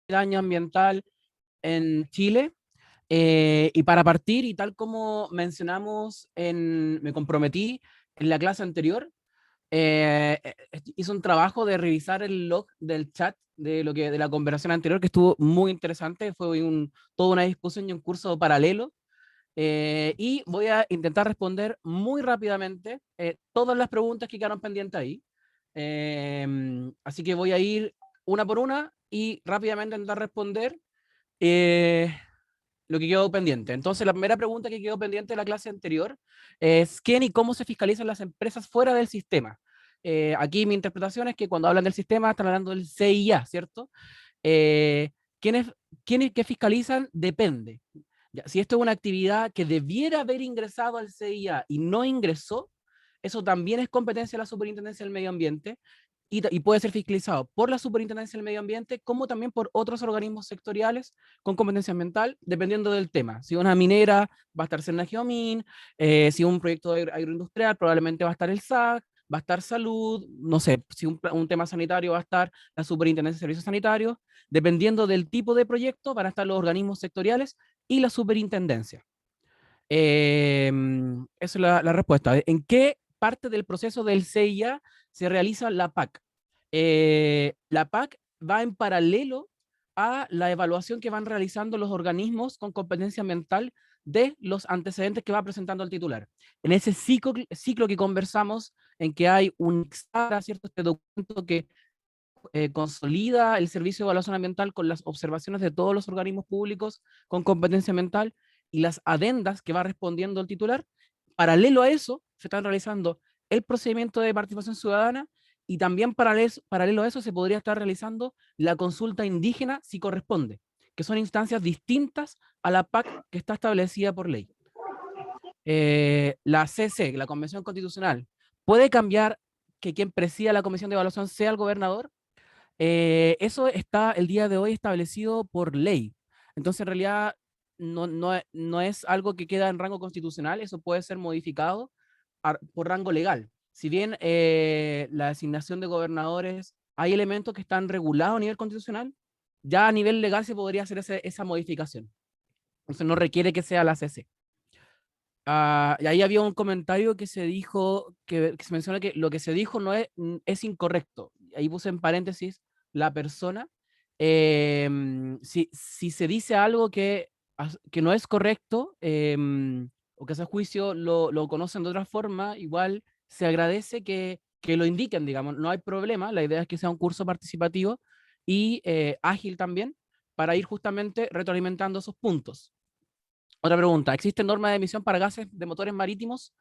daño ambiental en Chile. Y para partir, y tal como mencionamos, me comprometí en la clase anterior, hice un trabajo de revisar el log del chat de la conversación anterior, que estuvo muy interesante. Fue toda una discusión y un curso paralelo. Y voy a intentar responder muy rápidamente todas las preguntas que quedaron pendientes ahí. Así que voy a ir una por una y rápidamente intentar responder eh, lo que quedó pendiente. Entonces, la primera pregunta que quedó pendiente de la clase anterior es ¿quién y cómo se fiscalizan las empresas fuera del sistema? Aquí mi interpretación es que cuando hablan del sistema están hablando del CIA, ¿cierto? Eh, ¿quiénes, ¿Quiénes que fiscalizan? Depende. Ya, si esto es una actividad que debiera haber ingresado al CIA y no ingresó, eso también es competencia de la Superintendencia del Medio Ambiente y puede ser fiscalizado por la Superintendencia del Medio Ambiente como también por otros organismos sectoriales con competencia ambiental, dependiendo del tema. Si una minera va a estar Senageomin, si un proyecto agroindustrial probablemente va a estar el SAC, va a estar salud, no sé, si un tema sanitario va a estar la Superintendencia de Servicios Sanitarios, dependiendo del tipo de proyecto van a estar los organismos sectoriales y la superintendencia. Esa es la respuesta. ¿En qué parte del proceso del CIA se realiza la PAC? La PAC va en paralelo a la evaluación que van realizando los organismos con competencia ambiental de los antecedentes que va presentando el titular. En ese ciclo que conversamos, en que hay un ¿cierto? Este documento que consolida el servicio de evaluación ambiental con las observaciones de todos los organismos públicos con competencia ambiental y las adendas que va respondiendo el titular. Paralelo a eso, se están realizando el procedimiento de participación ciudadana y también paralelo a eso se podría estar realizando la consulta indígena si corresponde, que son instancias distintas a la PAC que está establecida por ley. La CC, la Convención Constitucional, puede cambiar que quien presida la comisión de evaluación sea el gobernador. Eso está el día de hoy establecido por ley. Entonces, en realidad, no es algo que queda en rango constitucional, eso puede ser modificado por rango legal. Si bien la designación de gobernadores, hay elementos que están regulados a nivel constitucional, ya a nivel legal se podría hacer esa modificación. Entonces, no requiere que sea la CC. Y ahí había un comentario que se dijo, que se menciona que lo que se dijo no es incorrecto. Ahí puse en paréntesis la persona. Si se dice algo que no es correcto, o que ese juicio lo conocen de otra forma, igual se agradece que lo indiquen, digamos, no hay problema. La idea es que sea un curso participativo y ágil también, para ir justamente retroalimentando esos puntos. Otra pregunta, ¿existe norma de emisión para gases de motores marítimos?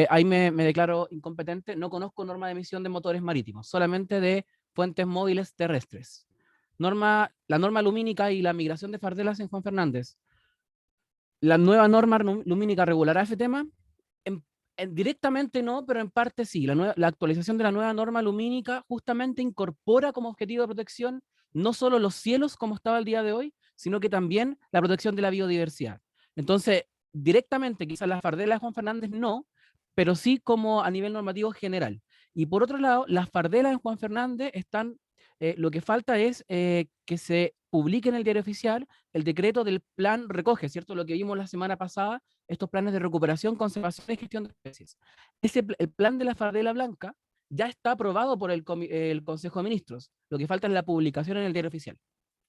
Ahí me declaro incompetente, no conozco norma de emisión de motores marítimos, solamente de fuentes móviles terrestres. La norma lumínica y la migración de fardelas en Juan Fernández. ¿La nueva norma lumínica regulará ese tema? Directamente no, pero en parte sí. La actualización de la nueva norma lumínica justamente incorpora como objetivo de protección no solo los cielos como estaba el día de hoy, sino que también la protección de la biodiversidad. Entonces, directamente, quizás las fardelas de Juan Fernández no, pero sí como a nivel normativo general. Y por otro lado, las fardelas en Juan Fernández están, lo que falta es que se publique en el diario oficial el decreto del plan recoge, ¿cierto? Lo que vimos la semana pasada, estos planes de recuperación, conservación y gestión de especies. El plan de la fardela blanca ya está aprobado por el Consejo de Ministros. Lo que falta es la publicación en el diario oficial.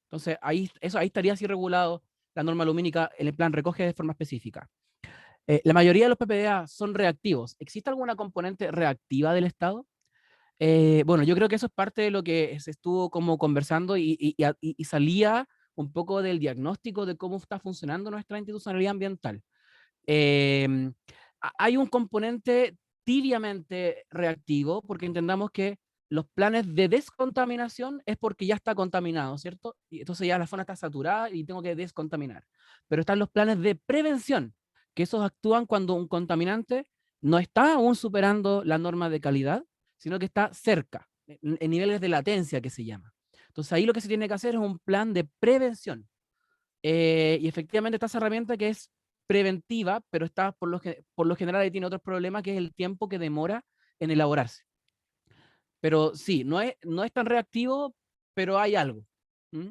Entonces, ahí estaría así regulado la norma lumínica, el plan recoge de forma específica. La mayoría de los PPDA son reactivos. ¿Existe alguna componente reactiva del Estado? Bueno, yo creo que eso es parte de lo que se estuvo como conversando y salía un poco del diagnóstico de cómo está funcionando nuestra institucionalidad ambiental. Eh, Hay un componente tibiamente reactivo, porque entendamos que los planes de descontaminación es porque ya está contaminado, ¿cierto? Y entonces ya la zona está saturada y tengo que descontaminar. Pero están los planes de prevención, que esos actúan cuando un contaminante no está aún superando la norma de calidad, sino que está cerca, en niveles de latencia que se llama. Entonces ahí lo que se tiene que hacer es un plan de prevención. Y efectivamente está esa herramienta que es preventiva, pero está por lo general ahí tiene otros problemas, que es el tiempo que demora en elaborarse. Pero sí, no es tan reactivo, pero hay algo. ¿Mm?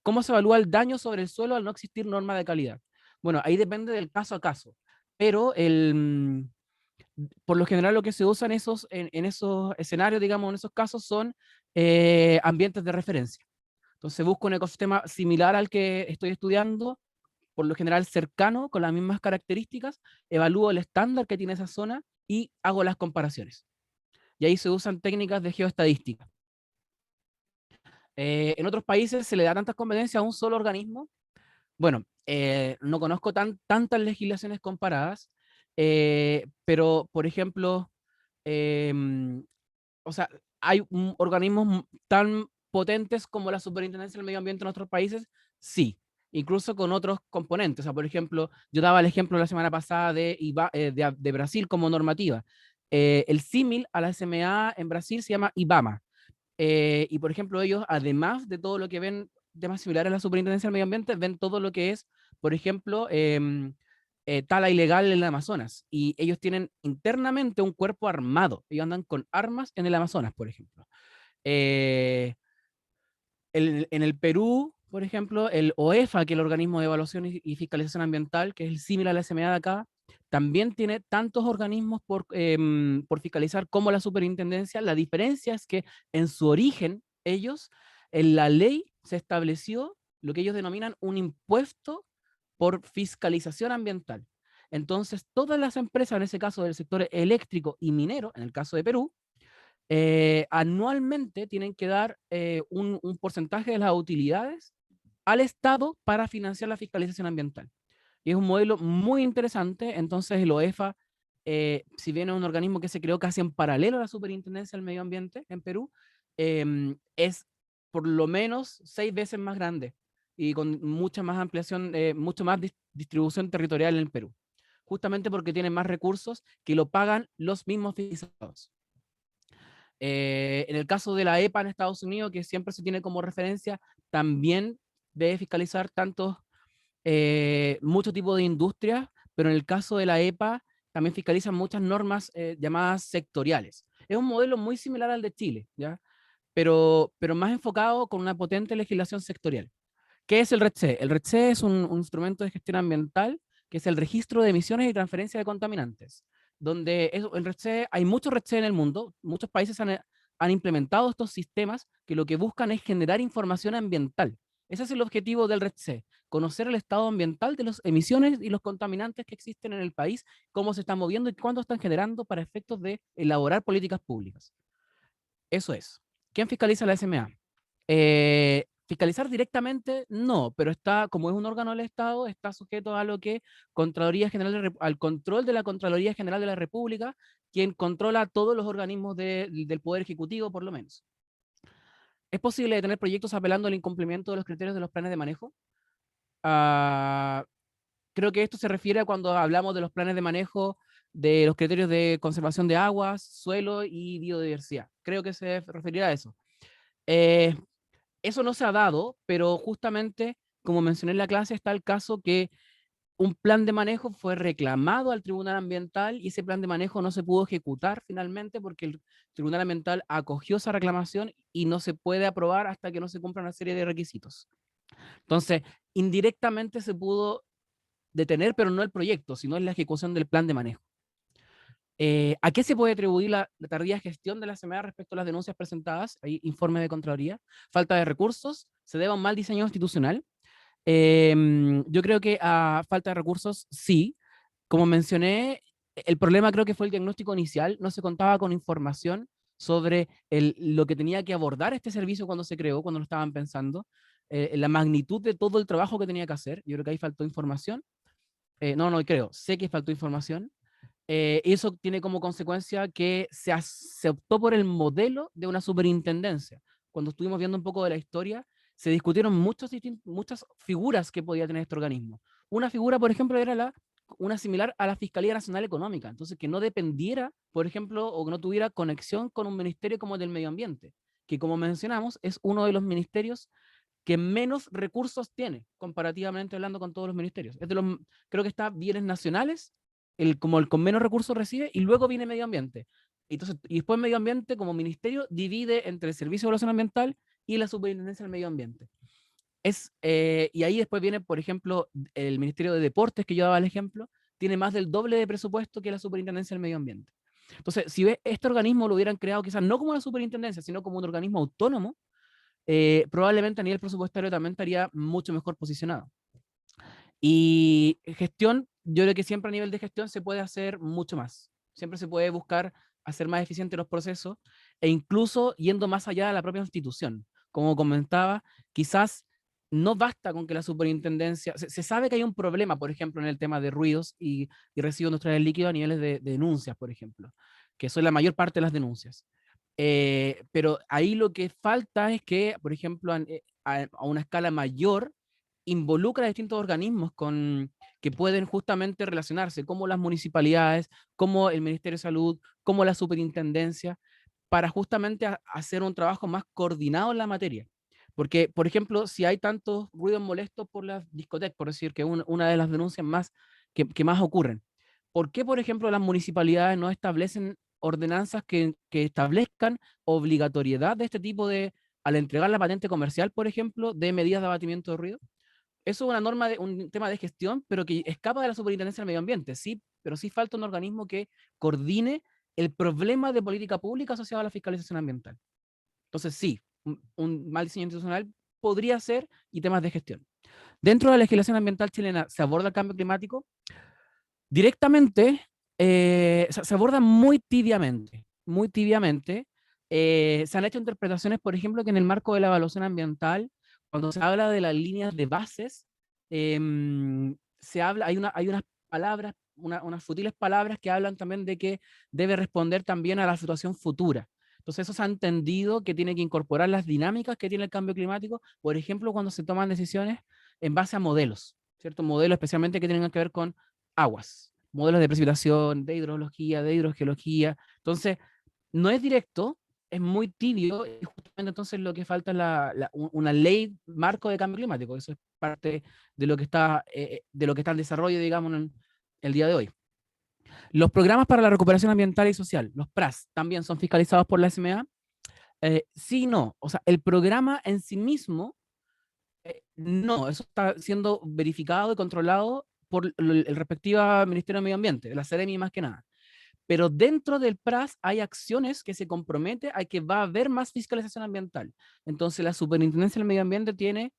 ¿Cómo se evalúa el daño sobre el suelo al no existir norma de calidad? Bueno, ahí depende del caso a caso, pero por lo general lo que se usa en esos escenarios, digamos, en esos casos son ambientes de referencia. Entonces busco un ecosistema similar al que estoy estudiando, por lo general cercano, con las mismas características, evalúo el estándar que tiene esa zona y hago las comparaciones. Y ahí se usan técnicas de geoestadística. En otros países se le da tantas competencias a un solo organismo. Bueno, no conozco tantas legislaciones comparadas, pero, por ejemplo, em, o sea, hay organismos tan potentes como la Superintendencia del Medio Ambiente en otros países, sí, incluso con otros componentes. O sea, por ejemplo, yo daba el ejemplo la semana pasada de Brasil como normativa. El símil a la SMA en Brasil se llama IBAMA. Y por ejemplo, ellos, además de todo lo que ven, temas similares a la Superintendencia del Medio Ambiente, ven todo lo que es, por ejemplo, tala ilegal en el Amazonas. Y ellos tienen internamente un cuerpo armado. Ellos andan con armas en el Amazonas, por ejemplo. Eh, en el Perú, por ejemplo, el OEFA, que es el organismo de evaluación y fiscalización ambiental, que es el similar a la SMA de acá, también tiene tantos organismos por fiscalizar como la superintendencia. La diferencia es que en su origen, ellos, en la ley se estableció lo que ellos denominan un impuesto por fiscalización ambiental. Entonces, todas las empresas, en ese caso del sector eléctrico y minero, en el caso de Perú, anualmente tienen que dar un porcentaje de las utilidades al Estado para financiar la fiscalización ambiental. Y es un modelo muy interesante. Entonces el OEFA, si bien es un organismo que se creó casi en paralelo a la Superintendencia del Medio Ambiente en Perú, es por lo menos 6 veces más grande y con mucha más ampliación, mucho más distribución territorial en Perú, justamente porque tiene más recursos que lo pagan los mismos fiscalizados. En el caso de la EPA en Estados Unidos, que siempre se tiene como referencia, también debe fiscalizar mucho tipo de industrias, pero en el caso de la EPA también fiscalizan muchas normas llamadas sectoriales. Es un modelo muy similar al de Chile, ¿ya? Pero más enfocado con una potente legislación sectorial. ¿Qué es el REDC? El REDC es un instrumento de gestión ambiental que es el registro de emisiones y transferencia de contaminantes, donde en REDC hay muchos REDC en el mundo, muchos países han implementado estos sistemas que lo que buscan es generar información ambiental. Ese es el objetivo del REDC, conocer el estado ambiental de las emisiones y los contaminantes que existen en el país, cómo se están moviendo y cuándo están generando para efectos de elaborar políticas públicas. Eso es. ¿Quién fiscaliza la SMA? Fiscalizar directamente, no, pero está, como es un órgano del Estado, está sujeto a lo que Contraloría General al control de la Contraloría General de la República, quien controla todos los organismos del Poder Ejecutivo, por lo menos. ¿Es posible detener proyectos apelando al incumplimiento de los criterios de los planes de manejo? Ah, creo que esto se refiere a cuando hablamos de los planes de manejo de los criterios de conservación de aguas, suelo y biodiversidad. Creo que se referirá a eso. Eh, Eso no se ha dado, pero justamente, como mencioné en la clase, está el caso que un plan de manejo fue reclamado al Tribunal Ambiental y ese plan de manejo no se pudo ejecutar finalmente porque el Tribunal Ambiental acogió esa reclamación y no se puede aprobar hasta que no se cumpla una serie de requisitos. Entonces, indirectamente se pudo detener, pero no el proyecto, sino en la ejecución del plan de manejo. ¿A qué se puede atribuir la tardía gestión de la CMA respecto a las denuncias presentadas? Hay informe de Contraloría. Falta de recursos, se debe a un mal diseño institucional. Yo creo que a falta de recursos, sí. Como mencioné, el problema creo que fue el diagnóstico inicial. No se contaba con información sobre lo que tenía que abordar este servicio cuando se creó, cuando lo estaban pensando, la magnitud de todo el trabajo que tenía que hacer. Yo creo que ahí faltó información. No creo, sé que faltó información. Eso tiene como consecuencia que se optó por el modelo de una superintendencia. Cuando estuvimos viendo un poco de la historia, se discutieron muchas figuras que podía tener este organismo. Una figura, por ejemplo, era una similar a la Fiscalía Nacional Económica, entonces que no dependiera, por ejemplo, o que no tuviera conexión con un ministerio como el del Medio Ambiente, que como mencionamos es uno de los ministerios que menos recursos tiene, comparativamente hablando con todos los ministerios. Creo que está bienes nacionales, como el con menos recursos recibe, y luego viene medio ambiente. Entonces, y después medio ambiente como ministerio divide entre el Servicio de Evaluación Ambiental y la Superintendencia del Medio Ambiente. Y ahí después viene, por ejemplo, el Ministerio de Deportes, que yo daba el ejemplo, tiene más del doble de presupuesto que la Superintendencia del Medio Ambiente. Entonces, si este organismo lo hubieran creado quizás no como una superintendencia, sino como un organismo autónomo, probablemente a nivel presupuestario también estaría mucho mejor posicionado. Y gestión, yo creo que siempre a nivel de gestión se puede hacer mucho más. Siempre se puede buscar hacer más eficientes los procesos e incluso yendo más allá de la propia institución. Como comentaba, quizás no basta con que la superintendencia, se sabe que hay un problema, por ejemplo, en el tema de ruidos y residuos industriales líquidos a niveles de denuncias, por ejemplo, que son la mayor parte de las denuncias. Pero ahí lo que falta es que, por ejemplo, a una escala mayor, involucra a distintos organismos que pueden justamente relacionarse, como las municipalidades, como el Ministerio de Salud, como la superintendencia, para justamente hacer un trabajo más coordinado en la materia. Porque, por ejemplo, si hay tantos ruidos molestos por las discotecas, por decir que una de las denuncias más que más ocurren, ¿por qué, por ejemplo, las municipalidades no establecen ordenanzas que establezcan obligatoriedad de este tipo de, al entregar la patente comercial, por ejemplo, de medidas de abatimiento de ruido? Eso es una norma, un tema de gestión, pero que escapa de la superintendencia del medio ambiente, sí, pero sí falta un organismo que coordine el problema de política pública asociado a la fiscalización ambiental. Entonces, sí, un mal diseño institucional podría ser y temas de gestión. Dentro de la legislación ambiental chilena se aborda el cambio climático directamente, se aborda muy tibiamente, muy tibiamente. Se han hecho interpretaciones, por ejemplo, que en el marco de la evaluación ambiental, cuando se habla de las líneas de bases, se habla, hay unas palabras, unas futiles palabras que hablan también de que debe responder también a la situación futura. Entonces eso se ha entendido que tiene que incorporar las dinámicas que tiene el cambio climático, por ejemplo, cuando se toman decisiones en base a modelos, ¿cierto? Modelos especialmente que tienen que ver con aguas, modelos de precipitación, de hidrología, de hidrogeología. Entonces, no es directo, es muy tibio, y justamente entonces lo que falta es una ley marco de cambio climático. Eso es parte de lo que está en desarrollo, digamos, en el día de hoy. Los programas para la recuperación ambiental y social, los PRAS, también son fiscalizados por la SMA. Sí y no. O sea, el programa en sí mismo, no, eso está siendo verificado y controlado por el respectivo Ministerio de Medio Ambiente, la CEREMI más que nada. Pero dentro del PRAS hay acciones que se compromete a que va a haber más fiscalización ambiental. Entonces la Superintendencia del Medio Ambiente tiene,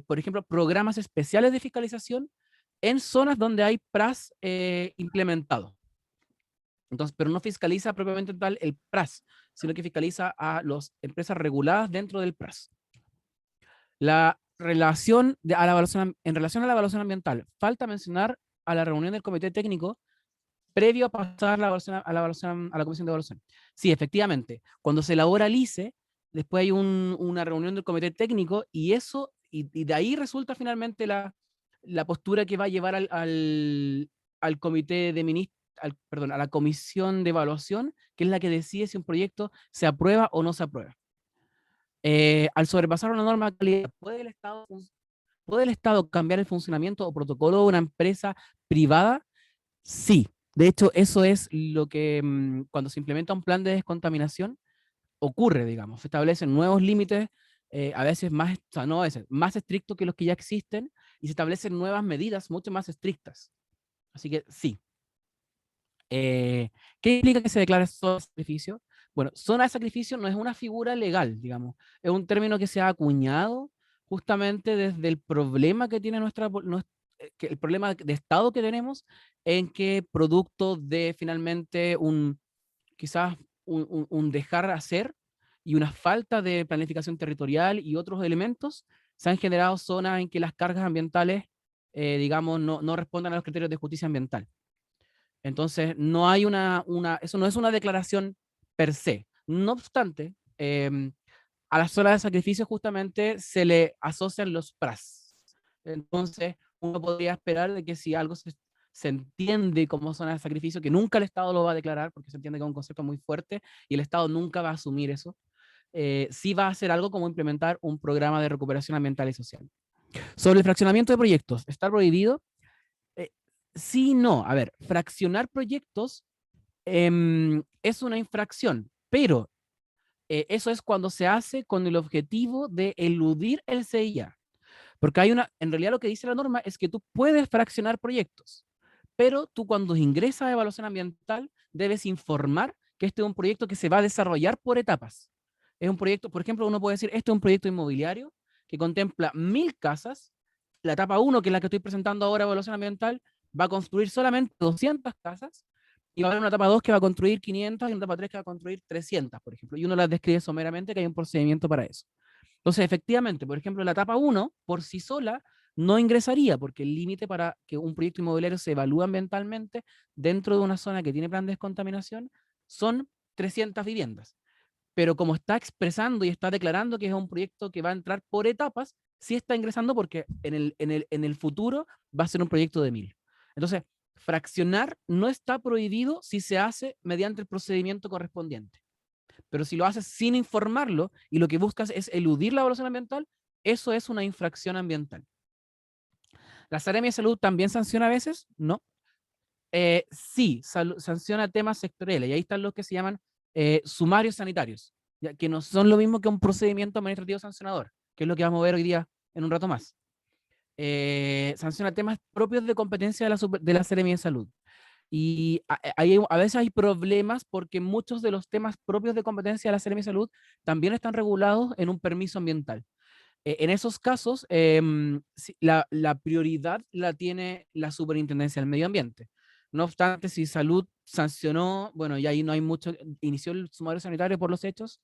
por ejemplo, programas especiales de fiscalización en zonas donde hay PRAS implementado. Entonces, pero no fiscaliza propiamente tal el PRAS, sino que fiscaliza a las empresas reguladas dentro del PRAS. La relación en relación a la evaluación ambiental, falta mencionar a la reunión del comité técnico previo a pasar a la comisión de evaluación. Sí, efectivamente, cuando se elabora el ICE, después hay una reunión del comité técnico y de ahí resulta finalmente la postura que va a llevar al comité de ministros, perdón, a la comisión de evaluación, que es la que decide si un proyecto se aprueba o no se aprueba. Al sobrepasar una norma de calidad, ¿puede el Estado cambiar el funcionamiento o protocolo de una empresa privada? Sí. De hecho, eso es lo que cuando se implementa un plan de descontaminación ocurre, digamos. Se establecen nuevos límites, a veces más, o sea, no a veces, más estrictos que los que ya existen, y se establecen nuevas medidas mucho más estrictas. Así que sí. ¿Qué implica que se declare zona de sacrificio? Bueno, zona de sacrificio no es una figura legal, digamos. Es un término que se ha acuñado justamente desde el problema que tiene el problema de Estado que tenemos, en que producto de finalmente quizás un dejar hacer y una falta de planificación territorial y otros elementos, se han generado zonas en que las cargas ambientales, digamos, no responden a los criterios de justicia ambiental. Entonces, no hay eso no es una declaración per se. No obstante, a las zonas de sacrificio justamente se le asocian los PRAS. Entonces, uno podría esperar de que si algo se entiende como zona de sacrificio, que nunca el Estado lo va a declarar, porque se entiende que es un concepto muy fuerte y el Estado nunca va a asumir eso, sí va a hacer algo como implementar un programa de recuperación ambiental y social. Sobre el fraccionamiento de proyectos, ¿está prohibido? Sí, no. A ver, fraccionar proyectos es una infracción, pero eso es cuando se hace con el objetivo de eludir el CIA. Porque en realidad lo que dice la norma es que tú puedes fraccionar proyectos, pero tú cuando ingresas a evaluación ambiental debes informar que este es un proyecto que se va a desarrollar por etapas. Es un proyecto, por ejemplo, uno puede decir, este es un proyecto inmobiliario que contempla 1000 casas. La etapa 1, que es la que estoy presentando ahora, evaluación ambiental, va a construir solamente 200 casas, y va a haber una etapa 2 que va a construir 500 y una etapa 3 que va a construir 300, por ejemplo. Y uno las describe someramente que hay un procedimiento para eso. Entonces, efectivamente, por ejemplo, la etapa 1 por sí sola no ingresaría, porque el límite para que un proyecto inmobiliario se evalúe ambientalmente dentro de una zona que tiene plan de descontaminación son 300 viviendas. Pero como está expresando y está declarando que es un proyecto que va a entrar por etapas, sí está ingresando porque en el futuro va a ser un proyecto de 1000. Entonces, fraccionar no está prohibido si se hace mediante el procedimiento correspondiente. Pero si lo haces sin informarlo y lo que buscas es eludir la evaluación ambiental, eso es una infracción ambiental. ¿La Seremia de Salud también sanciona a veces? No. Sí, sanciona temas sectoriales, y ahí están los que se llaman sumarios sanitarios, ya, que no son lo mismo que un procedimiento administrativo sancionador, que es lo que vamos a ver hoy día en un rato más. Sanciona temas propios de competencia de la Seremia de Salud. Y a veces hay problemas porque muchos de los temas propios de competencia de la Seremia de Salud también están regulados en un permiso ambiental. En esos casos, la prioridad la tiene la Superintendencia del Medio Ambiente. No obstante, si Salud sancionó, bueno, y ahí no hay mucho, inició el sumario sanitario por los hechos,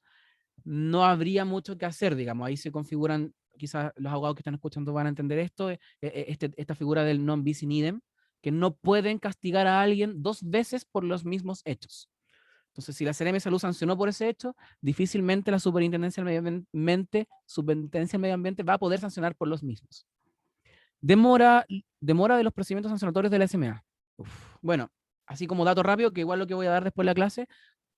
no habría mucho que hacer, digamos. Ahí se configuran, quizás los abogados que están escuchando van a entender esto, esta figura del non bis in idem, que no pueden castigar a alguien 2 veces por los mismos hechos. Entonces, si la Seremia de Salud sancionó por ese hecho, difícilmente la Superintendencia del Medio Ambiente va a poder sancionar por los mismos. Demora, demora de los procedimientos sancionatorios de la SMA. Bueno, así como dato rápido, que igual lo que voy a dar después de la clase,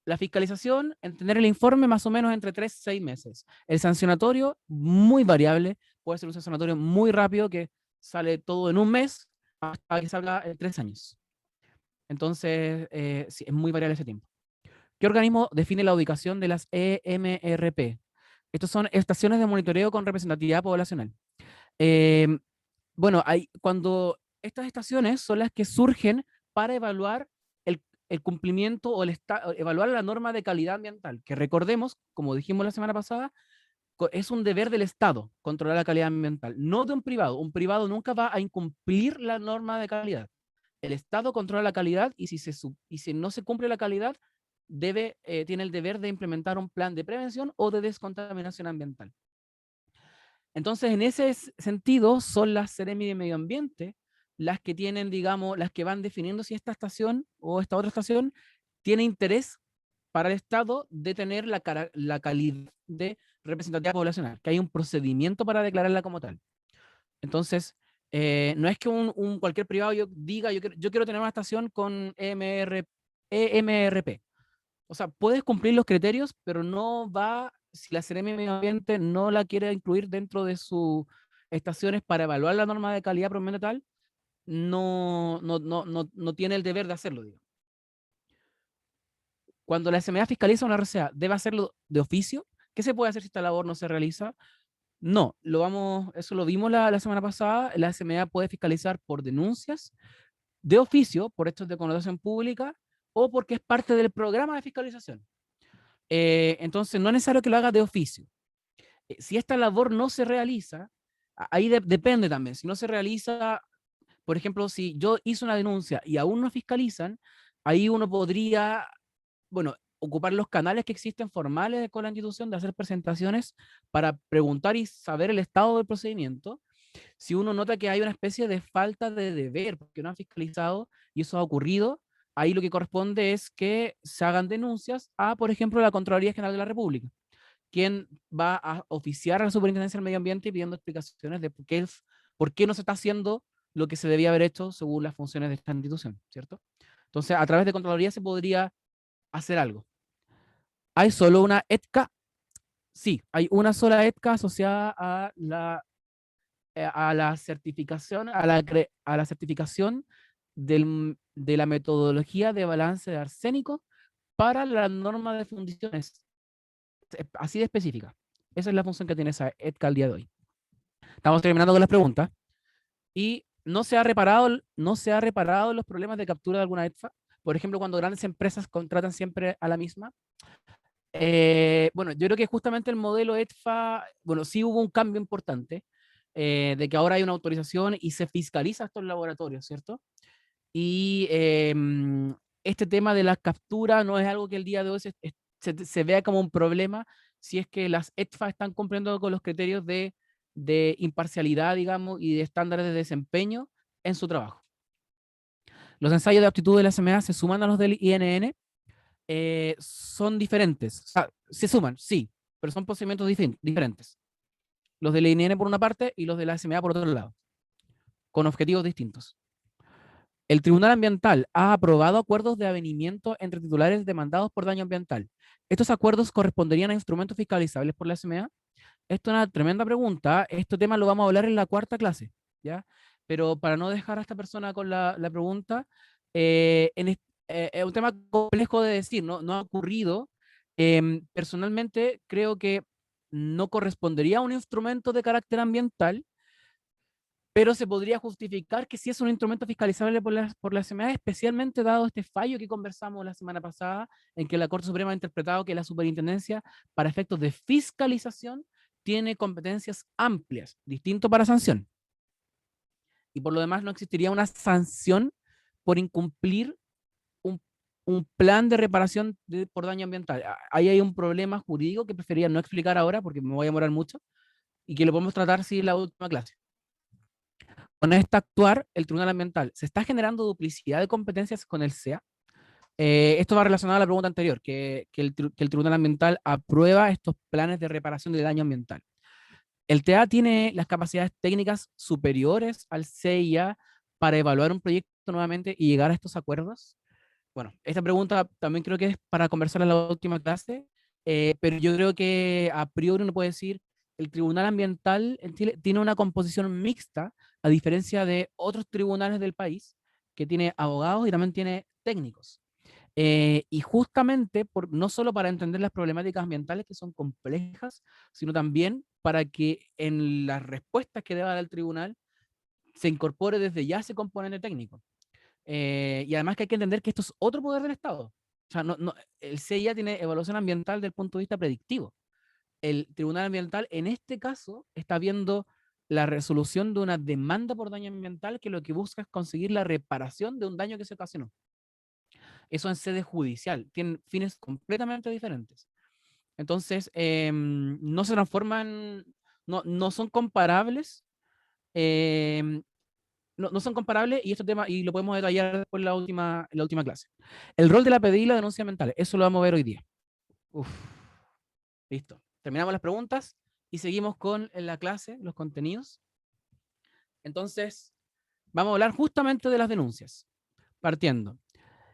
la fiscalización, en tener el informe más o menos entre 3 y 6 meses. El sancionatorio, muy variable, puede ser un sancionatorio muy rápido que sale todo en un mes hasta que salga en 3 años. Entonces, sí, es muy variable ese tiempo. ¿Qué organismo define la ubicación de las EMRP? Estos son estaciones de monitoreo con representatividad poblacional. Eh, bueno, cuando estas estaciones son las que surgen para evaluar el cumplimiento o evaluar la norma de calidad ambiental, que recordemos, como dijimos la semana pasada, es un deber del Estado controlar la calidad ambiental, no de un privado. Un privado nunca va a incumplir la norma de calidad. El Estado controla la calidad y si no se cumple la calidad, tiene el deber de implementar un plan de prevención o de descontaminación ambiental. Entonces, en ese sentido, son las Seremi de Medio Ambiente las que tienen, digamos, las que van definiendo si esta estación o esta otra estación tiene interés para el Estado de tener la calidad de representatividad poblacional, que hay un procedimiento para declararla como tal. Entonces, no es que cualquier privado diga, yo quiero tener una estación con EMRP. O sea, puedes cumplir los criterios, pero no va, si la Seremi de Medio Ambiente no la quiere incluir dentro de sus estaciones para evaluar la norma de calidad tal, no tiene el deber de hacerlo, digo. Cuando la SMA fiscaliza una RCA, ¿debe hacerlo de oficio? ¿Qué se puede hacer si esta labor no se realiza? No, eso lo vimos la semana pasada. La SMA puede fiscalizar por denuncias, de oficio, por hechos de connotación pública, o porque es parte del programa de fiscalización. Entonces, no es necesario que lo haga de oficio. Si esta labor no se realiza, ahí depende también. Si no se realiza, por ejemplo, si yo hice una denuncia y aún no fiscalizan, ahí uno podría, bueno, ocupar los canales que existen formales con la institución de hacer presentaciones para preguntar y saber el estado del procedimiento. Si uno nota que hay una especie de falta de deber, porque no han fiscalizado y eso ha ocurrido, ahí lo que corresponde es que se hagan denuncias a, por ejemplo, la Contraloría General de la República, quien va a oficiar a la Superintendencia del Medio Ambiente pidiendo explicaciones de por qué no se está haciendo lo que se debía haber hecho según las funciones de esta institución, ¿cierto? Entonces, a través de Contraloría se podría hacer algo. ¿Hay solo una ETCA? Sí, hay una sola ETCA asociada a la certificación, a la certificación de la metodología de balance de arsénico para la norma de fundiciones. así de específica. Esa es la función que tiene esa ETCA al día de hoy. Estamos terminando con las preguntas. Y no se ha reparado los problemas de captura de alguna ETFA. Por ejemplo, cuando grandes empresas contratan siempre a la misma. Bueno, yo creo que justamente el modelo ETFA, bueno, sí hubo un cambio importante, de que ahora hay una autorización y se fiscaliza estos laboratorios, ¿cierto? Y este tema de la captura no es algo que el día de hoy se vea como un problema si es que las ETFA están cumpliendo con los criterios de imparcialidad, digamos, y de estándares de desempeño en su trabajo. Los ensayos de aptitud de la SMA se suman a los del INN, son diferentes. O sea, se suman, sí, pero son procedimientos diferentes. Los del INN por una parte y los de la SMA por otro lado, con objetivos distintos. El Tribunal Ambiental ha aprobado acuerdos de avenimiento entre titulares demandados por daño ambiental. ¿Estos acuerdos corresponderían a instrumentos fiscalizables por la SMA? Esto es una tremenda pregunta. Este tema lo vamos a hablar en la cuarta clase, ¿ya? Pero para no dejar a esta persona con la pregunta, es un tema complejo de decir, no ha ocurrido. Personalmente creo que no correspondería a un instrumento de carácter ambiental, pero se podría justificar que sí es un instrumento fiscalizable por la SMA, especialmente dado este fallo que conversamos la semana pasada, en que la Corte Suprema ha interpretado que la superintendencia, para efectos de fiscalización, tiene competencias amplias, distinto para sanción. Y por lo demás no existiría una sanción por incumplir un plan de reparación por daño ambiental. Ahí hay un problema jurídico que preferiría no explicar ahora porque me voy a demorar mucho y que lo podemos tratar sí en la última clase. Con este actuar, el Tribunal Ambiental se está generando duplicidad de competencias con el SEA. Esto va relacionado a la pregunta anterior, que el Tribunal Ambiental aprueba estos planes de reparación de daño ambiental. El TEA tiene las capacidades técnicas superiores al CIA para evaluar un proyecto nuevamente y llegar a estos acuerdos. Bueno, esta pregunta también creo que es para conversar en la última clase, pero yo creo que a priori uno puede decir el Tribunal Ambiental en Chile tiene una composición mixta, a diferencia de otros tribunales del país, que tiene abogados y también tiene técnicos. Y justamente, no solo para entender las problemáticas ambientales que son complejas, sino también para que en las respuestas que deba dar el tribunal se incorpore desde ya ese componente técnico. Y además que hay que entender que esto es otro poder del Estado. O sea, el CIA tiene evaluación ambiental desde el punto de vista predictivo. El Tribunal Ambiental, en este caso, está viendo la resolución de una demanda por daño ambiental que lo que busca es conseguir la reparación de un daño que se ocasionó. Eso en sede judicial. Tienen fines completamente diferentes. Entonces, no se transforman, no son comparables. No son comparables y este tema, y lo podemos detallar después en la última clase. El rol de la PDI y la denuncia ambiental, eso lo vamos a ver hoy día. Uf, listo. Terminamos las preguntas y seguimos con la clase, los contenidos. Entonces, vamos a hablar justamente de las denuncias. Partiendo.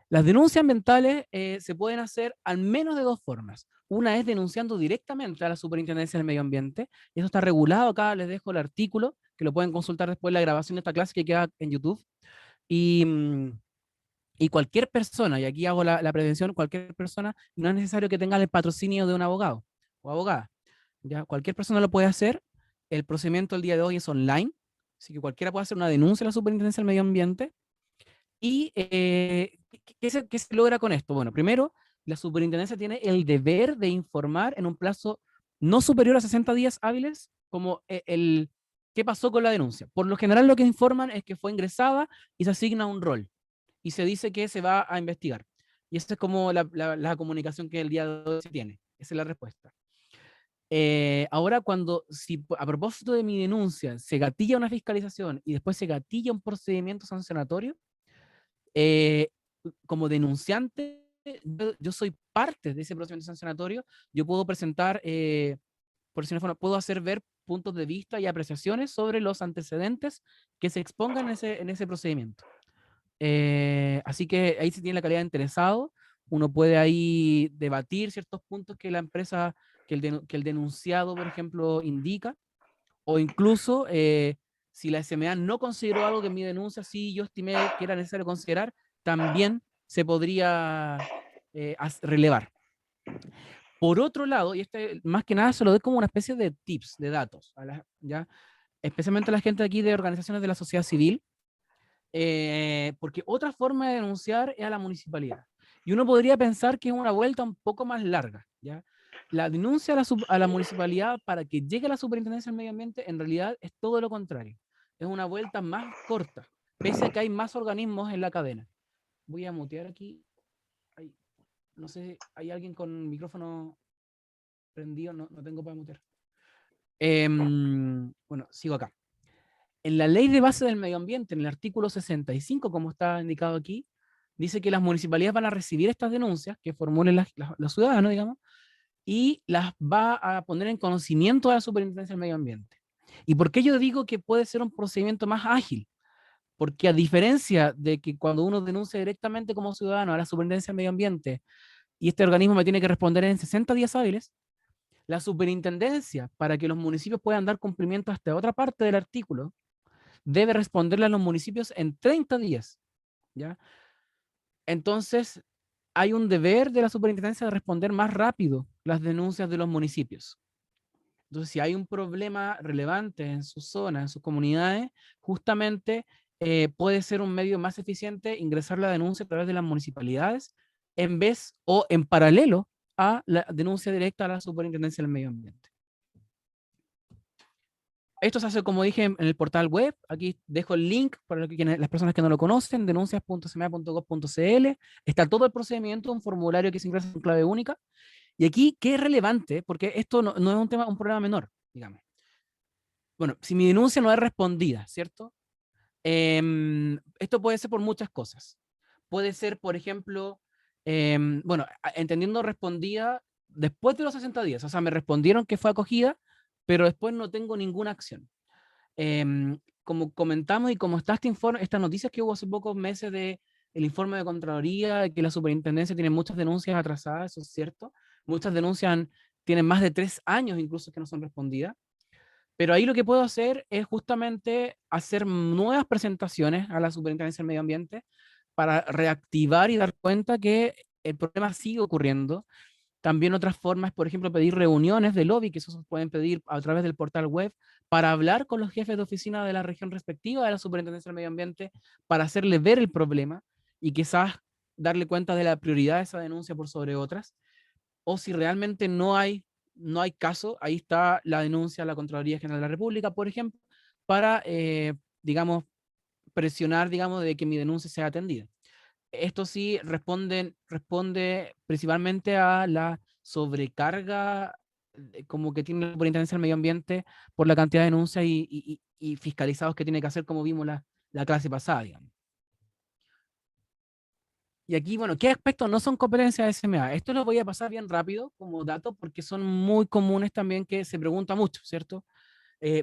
Las denuncias ambientales se pueden hacer al menos de dos formas. Una es denunciando directamente a la Superintendencia del Medio Ambiente, y eso está regulado acá, les dejo el artículo, que lo pueden consultar después de la grabación de esta clase que queda en YouTube. Y, y cualquier persona, y aquí hago la prevención, cualquier persona, no es necesario que tenga el patrocinio de un abogado o abogada. ¿Ya? Cualquier persona lo puede hacer. El procedimiento el día de hoy es online, así que cualquiera puede hacer una denuncia a la Superintendencia del Medio Ambiente. ¿Y qué se logra con esto? Bueno, primero, la superintendencia tiene el deber de informar en un plazo no superior a 60 días hábiles como qué pasó con la denuncia. Por lo general lo que informan es que fue ingresada y se asigna un rol y se dice que se va a investigar. Y esa es como la comunicación que el día de hoy se tiene. Esa es la respuesta. Ahora, si a propósito de mi denuncia se gatilla una fiscalización y después se gatilla un procedimiento sancionatorio, eh, como denunciante, yo soy parte de ese procedimiento sancionatorio, yo puedo presentar, por si no fuera, puedo hacer ver puntos de vista y apreciaciones sobre los antecedentes que se expongan en ese procedimiento. Así que ahí se tiene la calidad de interesado, uno puede ahí debatir ciertos puntos que la empresa, que el denunciado, por ejemplo, indica, o incluso si la SMA no consideró algo que en mi denuncia sí yo estimé que era necesario considerar, también se podría relevar. Por otro lado, y este más que nada se lo doy como una especie de tips, de datos, ¿ya? Especialmente a la gente aquí de organizaciones de la sociedad civil, porque otra forma de denunciar es a la municipalidad. Y uno podría pensar que es una vuelta un poco más larga, ¿ya? La denuncia a la municipalidad para que llegue a la superintendencia del medio ambiente en realidad es todo lo contrario. Es una vuelta más corta, pese a que hay más organismos en la cadena. Voy a mutear aquí. Ay, no sé, ¿hay alguien con micrófono prendido? No, no tengo para mutear. Bueno, sigo acá. En la ley de base del medio ambiente, en el artículo 65, como está indicado aquí, dice que las municipalidades van a recibir estas denuncias que formulen los ciudadanos, digamos, y las va a poner en conocimiento de la Superintendencia del Medio Ambiente. ¿Y por qué yo digo que puede ser un procedimiento más ágil? Porque a diferencia de que cuando uno denuncia directamente como ciudadano a la Superintendencia del Medio Ambiente y este organismo me tiene que responder en 60 días hábiles, la superintendencia, para que los municipios puedan dar cumplimiento a esta otra parte del artículo, debe responderle a los municipios en 30 días, ¿ya? Entonces, hay un deber de la superintendencia de responder más rápido las denuncias de los municipios. Entonces, si hay un problema relevante en su zona, en sus comunidades, justamente puede ser un medio más eficiente ingresar la denuncia a través de las municipalidades en vez o en paralelo a la denuncia directa a la superintendencia del medio ambiente. Esto se hace, como dije, en el portal web. Aquí dejo el link para las personas que no lo conocen, denuncias.cma.gov.cl. Está todo el procedimiento, un formulario que se ingresa en clave única. Y aquí, ¿qué es relevante? Porque esto no es un problema menor, digamos. Bueno, si mi denuncia no es respondida, ¿cierto? Esto puede ser por muchas cosas. Puede ser, por ejemplo, bueno, entendiendo respondida después de los 60 días. O sea, me respondieron que fue acogida, pero después no tengo ninguna acción. Como comentamos y como está este informe, estas noticias que hubo hace pocos meses de el informe de Contraloría, de que la superintendencia tiene muchas denuncias atrasadas, eso es cierto. Muchas denuncias tienen más de 3 años incluso que no son respondidas. Pero ahí lo que puedo hacer es justamente hacer nuevas presentaciones a la Superintendencia del Medio Ambiente para reactivar y dar cuenta que el problema sigue ocurriendo. También otras formas, por ejemplo, pedir reuniones de lobby, que eso se pueden pedir a través del portal web, para hablar con los jefes de oficina de la región respectiva de la Superintendencia del Medio Ambiente, para hacerle ver el problema y quizás darle cuenta de la prioridad de esa denuncia por sobre otras. O si realmente no hay caso, ahí está la denuncia a la Contraloría General de la República, por ejemplo, para, digamos, presionar, digamos, de que mi denuncia sea atendida. Esto sí responde principalmente a la sobrecarga como que tiene la Superintendencia del Medio Ambiente por la cantidad de denuncias y fiscalizados que tiene que hacer, como vimos la clase pasada, digamos. Y aquí, bueno, ¿qué aspectos no son competencias de SMA? Esto lo voy a pasar bien rápido como dato porque son muy comunes también que se pregunta mucho, ¿cierto?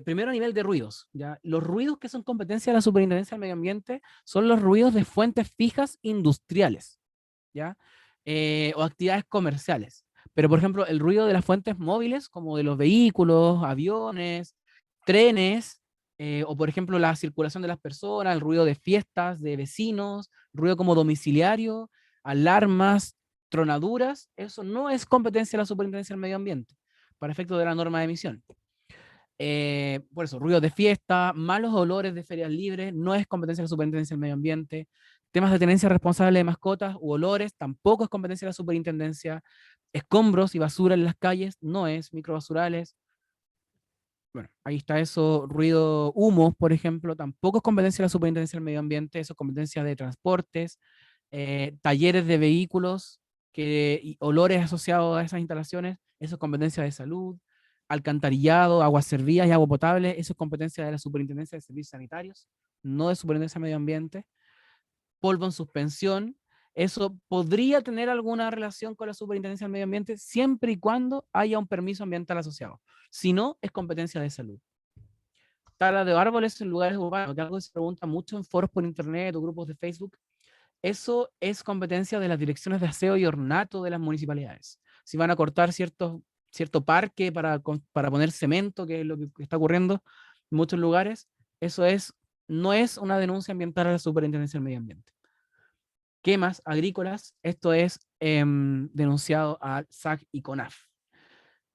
Primero a nivel de ruidos, ¿ya? Los ruidos que son competencia de la Superintendencia del Medio Ambiente son los ruidos de fuentes fijas industriales, ¿ya? O actividades comerciales. Pero, por ejemplo, el ruido de las fuentes móviles, como de los vehículos, aviones, trenes, o por ejemplo la circulación de las personas, el ruido de fiestas, de vecinos, ruido como domiciliario, alarmas, tronaduras, eso no es competencia de la Superintendencia del Medio Ambiente, para efecto de la norma de emisión. Por eso, ruidos de fiesta, malos olores de ferias libres, no es competencia de la Superintendencia del Medio Ambiente. Temas de tenencia responsable de mascotas u olores, tampoco es competencia de la Superintendencia. Escombros y basura en las calles, no es. Microbasurales, bueno, ahí está eso. Ruido, humos, por ejemplo, tampoco es competencia de la Superintendencia del Medio Ambiente, eso es competencia de transportes, talleres de vehículos, y olores asociados a esas instalaciones, eso es competencia de salud. Alcantarillado, aguas servidas y agua potable, eso es competencia de la Superintendencia de Servicios Sanitarios, no de Superintendencia de Medio Ambiente. Polvo en suspensión, eso podría tener alguna relación con la Superintendencia del Medio Ambiente siempre y cuando haya un permiso ambiental asociado. Si no, es competencia de salud. Tala de árboles en lugares urbanos, que algo que se pregunta mucho en foros por internet o grupos de Facebook, eso es competencia de las direcciones de aseo y ornato de las municipalidades. Si van a cortar cierto parque para poner cemento, que es lo que está ocurriendo en muchos lugares, eso no es una denuncia ambiental a la Superintendencia del Medio Ambiente. quemas agrícolas, esto es denunciado al SAC y CONAF.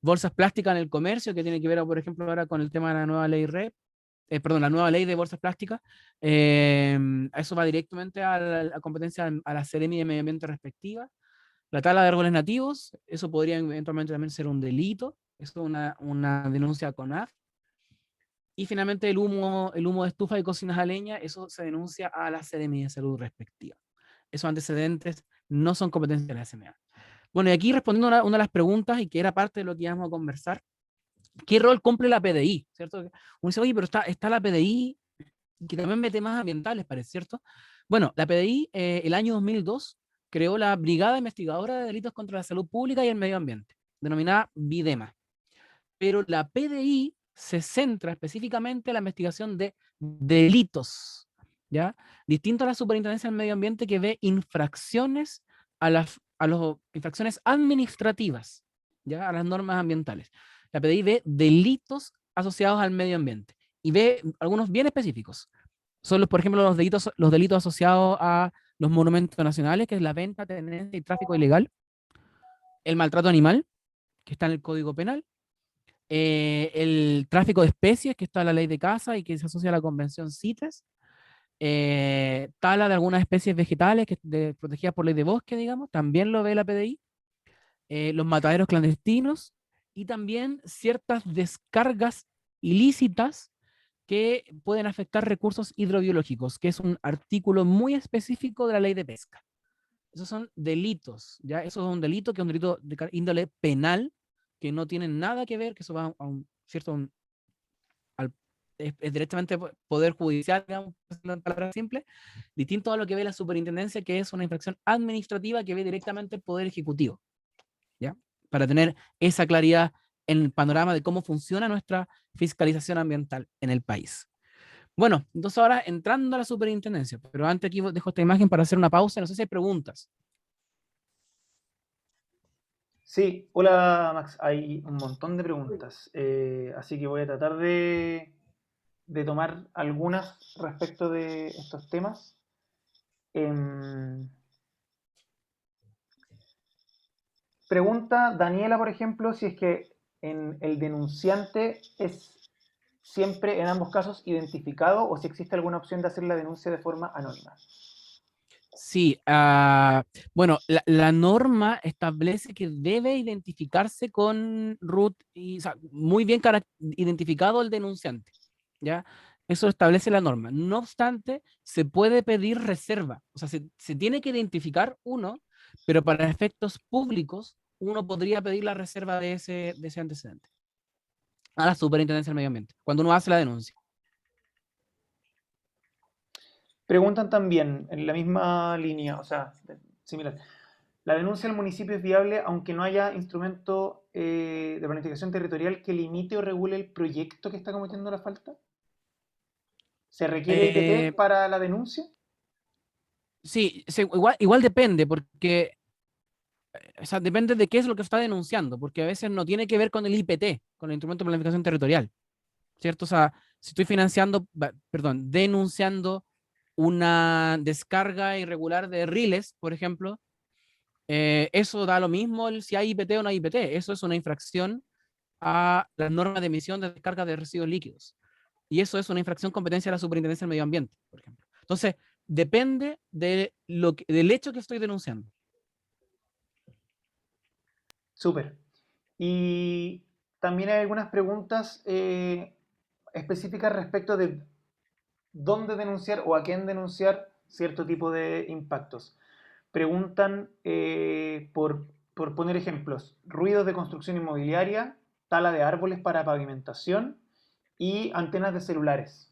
Bolsas plásticas en el comercio, que tiene que ver, por ejemplo, ahora con el tema de la nueva ley REP, perdón, la nueva ley de bolsas plásticas, eso va directamente a la competencia, a la Seremi de Medio Ambiente respectiva. La tala de árboles nativos, eso podría eventualmente también ser un delito, eso es una denuncia con CONAF. Y finalmente el humo de estufa y cocinas a leña, eso se denuncia a la Seremi de Salud respectiva. Esos antecedentes no son competencia de la SMA. Bueno, y aquí respondiendo a una de las preguntas, y que era parte de lo que íbamos a conversar, ¿qué rol cumple la PDI? ¿Cierto? Uno dice, oye, pero está la PDI, que también ve temas ambientales, parece, ¿cierto? Bueno, la PDI, el año 2002, creó la Brigada Investigadora de Delitos contra la Salud Pública y el Medio Ambiente, denominada BIDEMA. Pero la PDI se centra específicamente en la investigación de delitos, ¿ya? Distinto a la Superintendencia del Medio Ambiente, que ve infracciones a las infracciones administrativas, ¿ya? A las normas ambientales. La PDI ve delitos asociados al medio ambiente y ve algunos bien específicos. Son, por ejemplo, los delitos asociados a los monumentos nacionales, que es la venta, tenencia y tráfico ilegal, el maltrato animal, que está en el Código Penal, el tráfico de especies, que está en la ley de caza y que se asocia a la Convención CITES, tala de algunas especies vegetales protegidas por ley de bosque, digamos, también lo ve la PDI, los mataderos clandestinos y también ciertas descargas ilícitas que pueden afectar recursos hidrobiológicos, que es un artículo muy específico de la ley de pesca. Esos son delitos, ¿ya? Eso es un delito que es un delito de índole penal, que no tiene nada que ver, que eso va a un cierto, es directamente poder judicial, digamos, en palabras simples, distinto a lo que ve la superintendencia, que es una infracción administrativa que ve directamente el Poder Ejecutivo, ¿ya? Para tener esa claridad en el panorama de cómo funciona nuestra fiscalización ambiental en el país. Bueno, entonces ahora entrando a la superintendencia, pero antes aquí dejo esta imagen para hacer una pausa, no sé si hay preguntas. Sí, hola Max, hay un montón de preguntas, así que voy a tratar de tomar algunas respecto de estos temas. Em, Pregunta Daniela, por ejemplo, si es que en el denunciante es siempre en ambos casos identificado o si existe alguna opción de hacer la denuncia de forma anónima. Sí, bueno, la norma establece que debe identificarse con root y, o sea, muy bien identificado el denunciante, ¿ya? Eso establece la norma. No obstante, se puede pedir reserva, o sea, se tiene que identificar uno, pero para efectos públicos, uno podría pedir la reserva de ese antecedente a la Superintendencia del Medio Ambiente, cuando uno hace la denuncia. Preguntan también, en la misma línea, o sea, similar. ¿La denuncia del municipio es viable aunque no haya instrumento de planificación territorial que limite o regule el proyecto que está cometiendo la falta? ¿Se requiere IPT Eh, para la denuncia? sí, igual depende, porque o sea, depende de qué es lo que está denunciando, porque a veces no tiene que ver con el IPT, con el Instrumento de Planificación Territorial, ¿cierto? O sea, si estoy denunciando una descarga irregular de riles, por ejemplo, eso da lo mismo si hay IPT o no hay IPT. Eso es una infracción a las normas de emisión de descarga de residuos líquidos. Y eso es una infracción competencia de la Superintendencia del Medio Ambiente, por ejemplo. Entonces, depende del hecho que estoy denunciando. Súper. Y también hay algunas preguntas específicas respecto de dónde denunciar o a quién denunciar cierto tipo de impactos. Preguntan por poner ejemplos, ruidos de construcción inmobiliaria, tala de árboles para pavimentación y antenas de celulares.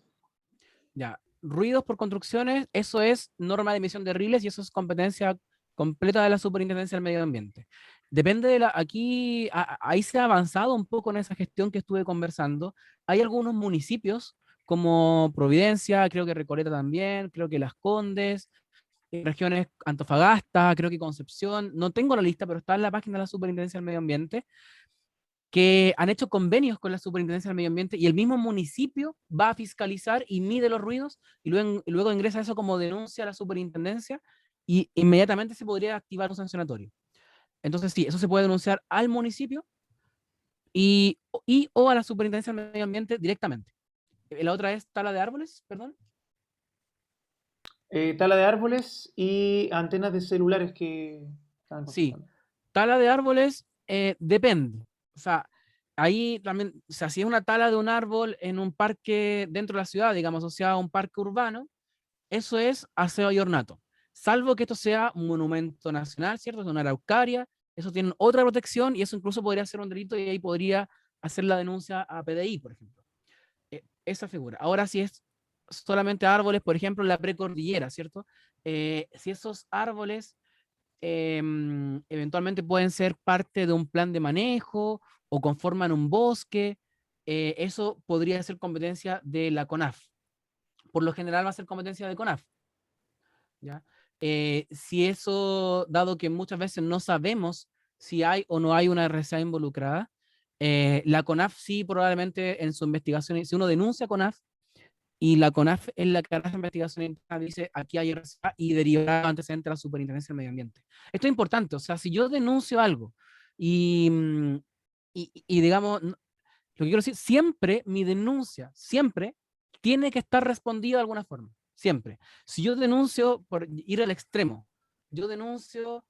Ya, ruidos por construcciones, eso es norma de emisión de riles y eso es competencia completa de la Superintendencia del Medio Ambiente. Depende de aquí, ahí se ha avanzado un poco en esa gestión que estuve conversando. Hay algunos municipios como Providencia, creo que Recoleta también, creo que Las Condes, regiones Antofagasta, creo que Concepción, no tengo la lista, pero está en la página de la Superintendencia del Medio Ambiente, que han hecho convenios con la Superintendencia del Medio Ambiente y el mismo municipio va a fiscalizar y mide los ruidos y luego ingresa eso como denuncia a la Superintendencia y inmediatamente se podría activar un sancionatorio. Entonces, sí, eso se puede denunciar al municipio y o a la Superintendencia del Medio Ambiente directamente. La otra es tala de árboles, perdón. Tala de árboles y antenas de celulares que estaban Sí, consultando. tala de árboles depende. O sea, ahí también, o sea, si es una tala de un árbol en un parque dentro de la ciudad, digamos, asociado a un parque urbano, eso es aseo y ornato. Salvo que esto sea un monumento nacional, ¿cierto? Es una araucaria, eso tiene otra protección y eso incluso podría ser un delito y ahí podría hacer la denuncia a PDI, por ejemplo. Esa figura. Ahora, si es solamente árboles, por ejemplo, en la precordillera, ¿cierto? Si esos árboles eventualmente pueden ser parte de un plan de manejo o conforman un bosque, eso podría ser competencia de la CONAF. Por lo general va a ser competencia de CONAF, ¿ya? Si eso, dado que muchas veces no sabemos si hay o no hay una RCA involucrada, la CONAF sí probablemente en su investigación, si uno denuncia a CONAF, y la CONAF es la que hace investigación interna, dice aquí hay RCA y deriva antecedente a la Superintendencia del Medio Ambiente. Esto es importante, o sea, si yo denuncio algo y, y digamos, lo que quiero decir, siempre mi denuncia, siempre tiene que estar respondida de alguna forma, siempre. Si yo denuncio, por ir al extremo, yo denuncio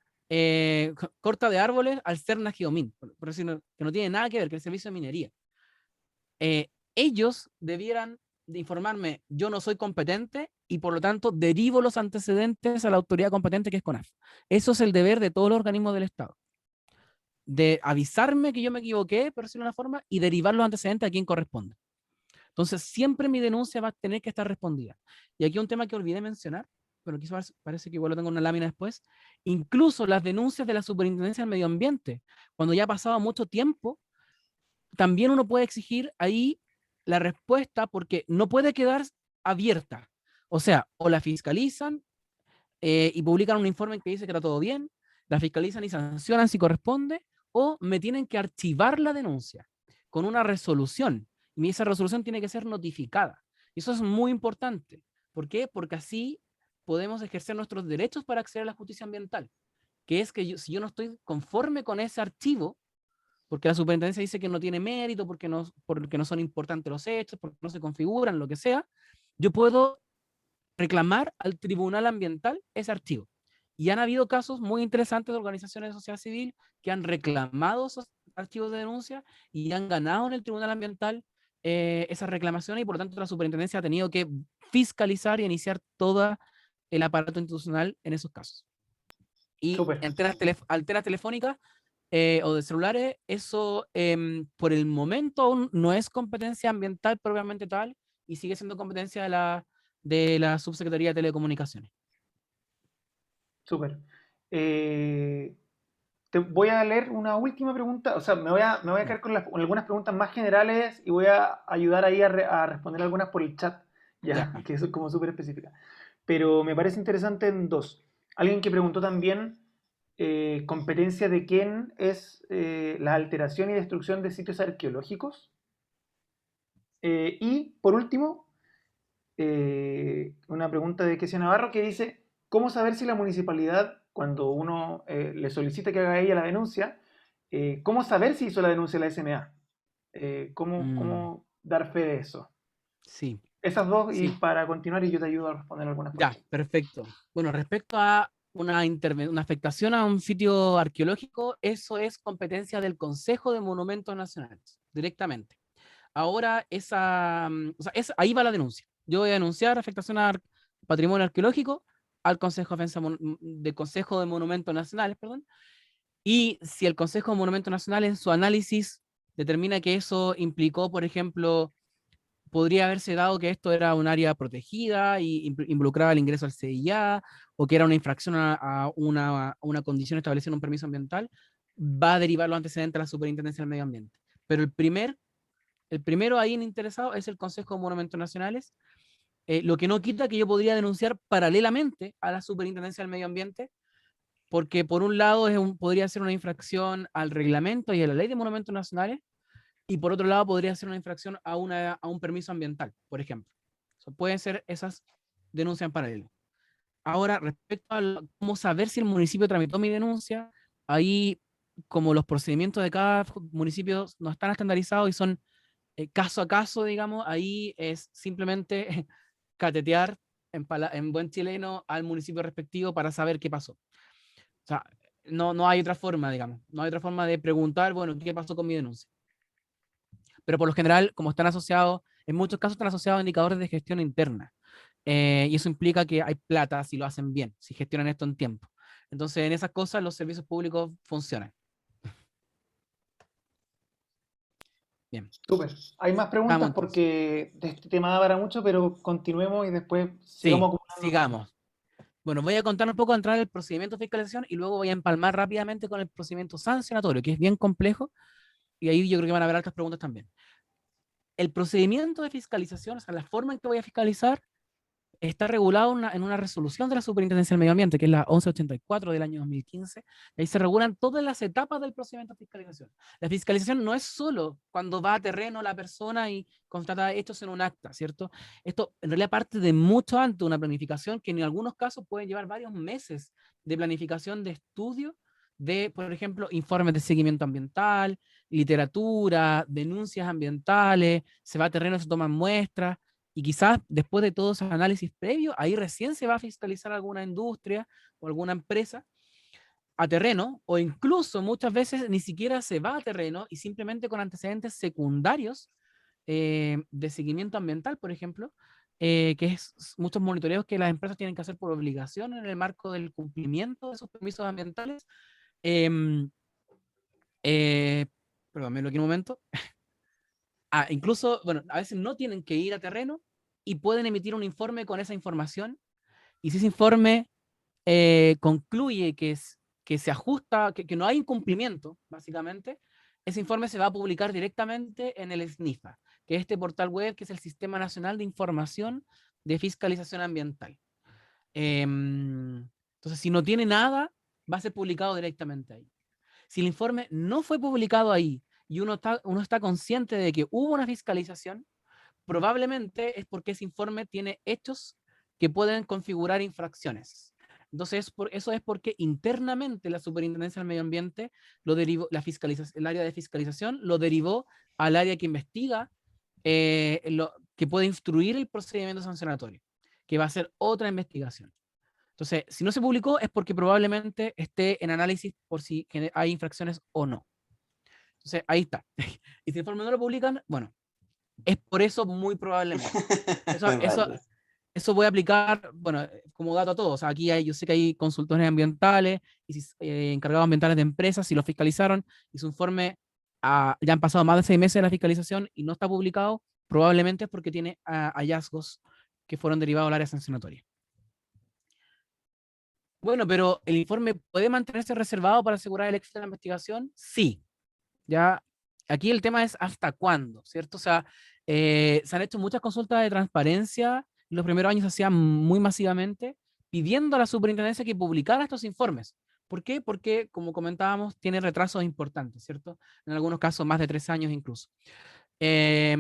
corta de árboles al Serna Geomin, por decir, que no tiene nada que ver, que es el servicio de minería. Ellos debieran de informarme, yo no soy competente y por lo tanto derivo los antecedentes a la autoridad competente que es CONAF. Eso es el deber de todos los organismos del Estado, de avisarme que yo me equivoqué, por decirlo de una forma, y derivar los antecedentes a quien corresponde. Entonces, siempre mi denuncia va a tener que estar respondida. Y aquí un tema que olvidé mencionar, pero quizás parece que igual lo tengo en una lámina después, incluso las denuncias de la Superintendencia del Medio Ambiente, cuando ya ha pasado mucho tiempo, también uno puede exigir ahí la respuesta porque no puede quedar abierta. O sea, o la fiscalizan y publican un informe que dice que está todo bien, la fiscalizan y sancionan si corresponde, o me tienen que archivar la denuncia con una resolución. Y esa resolución tiene que ser notificada. Y eso es muy importante. ¿Por qué? Porque así podemos ejercer nuestros derechos para acceder a la justicia ambiental, que es que si yo no estoy conforme con ese archivo, porque la superintendencia dice que no tiene mérito, porque no son importantes los hechos, porque no se configuran, lo que sea, yo puedo reclamar al Tribunal Ambiental ese archivo. Y han habido casos muy interesantes de organizaciones de sociedad civil que han reclamado esos archivos de denuncia y han ganado en el Tribunal Ambiental esas reclamaciones y por lo tanto la superintendencia ha tenido que fiscalizar y iniciar todo el aparato institucional en esos casos. Y Súper. antenas telefónicas o de celulares, eso por el momento aún no es competencia ambiental propiamente tal y sigue siendo competencia de la Subsecretaría de Telecomunicaciones. Súper. Te voy a leer una última pregunta, o sea, me voy a Ya, quedar con algunas preguntas más generales y voy a ayudar ahí a responder algunas por el chat, ya. ya, que es como súper específica. Pero me parece interesante en dos. Alguien que preguntó también competencia de quién es la alteración y destrucción de sitios arqueológicos. Y por último, una pregunta de Kessia Navarro que dice, ¿cómo saber si la municipalidad, cuando uno le solicita que haga a ella la denuncia, cómo saber si hizo la denuncia a la SMA? Mm, ¿Cómo dar fe de eso? sí, Esas dos y sí. para continuar y yo te ayudo a responder algunas por Ya, aquí. perfecto. Bueno, respecto a una afectación a un sitio arqueológico, eso es competencia del Consejo de Monumentos Nacionales, directamente. Ahora, o sea, ahí va la denuncia. Yo voy a denunciar afectación a patrimonio arqueológico al Consejo de Monumentos Nacionales, perdón, y si el Consejo de Monumentos Nacionales en su análisis determina que eso implicó, por ejemplo, podría haberse dado que esto era un área protegida y involucraba el ingreso al CIA, o que era una infracción a una condición establecida en un permiso ambiental, va a derivar los antecedentes a la Superintendencia del Medio Ambiente. Pero el primero ahí en interesado es el Consejo de Monumentos Nacionales, lo que no quita que yo podría denunciar paralelamente a la Superintendencia del Medio Ambiente, porque por un lado podría ser una infracción al reglamento y a la ley de monumentos nacionales, y por otro lado podría ser una infracción a un permiso ambiental, por ejemplo. Pueden ser esas denuncias en paralelo. Ahora, respecto a cómo saber si el municipio tramitó mi denuncia, ahí, como los procedimientos de cada municipio no están estandarizados y son caso a caso, digamos, ahí es simplemente catetear en buen chileno al municipio respectivo para saber qué pasó. O sea, no hay otra forma, digamos, no hay otra forma de preguntar, bueno, ¿qué pasó con mi denuncia? Pero por lo general, como están asociados, en muchos casos están asociados a indicadores de gestión interna. Y eso implica que hay plata si lo hacen bien, si gestionan esto en tiempo. Entonces, en esas cosas los servicios públicos funcionan. Bien, Súper. Hay más vamos preguntas entonces. porque de este tema da para mucho, pero continuemos y después sigamos Sí, acumulando más. sigamos. Bueno, voy a contar un poco de entrar el procedimiento de fiscalización y luego voy a empalmar rápidamente con el procedimiento sancionatorio, que es bien complejo, y ahí yo creo que van a haber otras preguntas también. El procedimiento de fiscalización, o sea, la forma en que voy a fiscalizar, está regulado en una resolución de la Superintendencia del Medio Ambiente, que es la 1184 del año 2015. Y ahí se regulan todas las etapas del procedimiento de fiscalización. La fiscalización no es solo cuando va a terreno la persona y constata hechos en un acta, ¿cierto? Esto en realidad parte de mucho antes, una planificación que en algunos casos puede llevar varios meses de planificación de estudio de, por ejemplo, informes de seguimiento ambiental, literatura, denuncias ambientales, se va a terreno, se toman muestras, y quizás después de todos esos análisis previos, ahí recién se va a fiscalizar alguna industria o alguna empresa a terreno, o incluso muchas veces ni siquiera se va a terreno y simplemente con antecedentes secundarios de seguimiento ambiental, por ejemplo, que es muchos monitoreos que las empresas tienen que hacer por obligación en el marco del cumplimiento de sus permisos ambientales. Eh, eh, Perdón, me lo un momento. Incluso, bueno, a veces no tienen que ir a terreno y pueden emitir un informe con esa información. Y si ese informe concluye que se ajusta, que no hay incumplimiento, básicamente, ese informe se va a publicar directamente en el SNIFA, que es este portal web que es el Sistema Nacional de Información de Fiscalización Ambiental. Entonces, si no tiene nada, va a ser publicado directamente ahí. Si el informe no fue publicado ahí y uno está consciente de que hubo una fiscalización, probablemente es porque ese informe tiene hechos que pueden configurar infracciones. Entonces, eso es porque internamente la Superintendencia del Medio Ambiente lo derivó, el área de fiscalización lo derivó al área que investiga, que puede instruir el procedimiento sancionatorio, que va a ser otra investigación. Entonces, si no se publicó es porque probablemente esté en análisis por si hay infracciones o no. Entonces, ahí está. Y si el informe no lo publican, bueno, es por eso muy probablemente. Eso, eso, Vale. eso voy a aplicar, bueno, como dato a todos. O sea, aquí yo sé que hay consultores ambientales y encargados ambientales de empresas, si lo fiscalizaron y su informe ya han pasado más de 6 meses de la fiscalización y no está publicado, probablemente es porque tiene hallazgos que fueron derivados del área sancionatoria. Bueno, pero ¿el informe puede mantenerse reservado para asegurar el éxito de la investigación? Sí. Ya, aquí el tema es hasta cuándo, ¿cierto? O sea, se han hecho muchas consultas de transparencia, en los primeros años se hacían muy masivamente, pidiendo a la superintendencia que publicara estos informes. ¿Por qué? Porque, como comentábamos, tiene retrasos importantes, ¿cierto? En algunos casos más de 3 años incluso. Y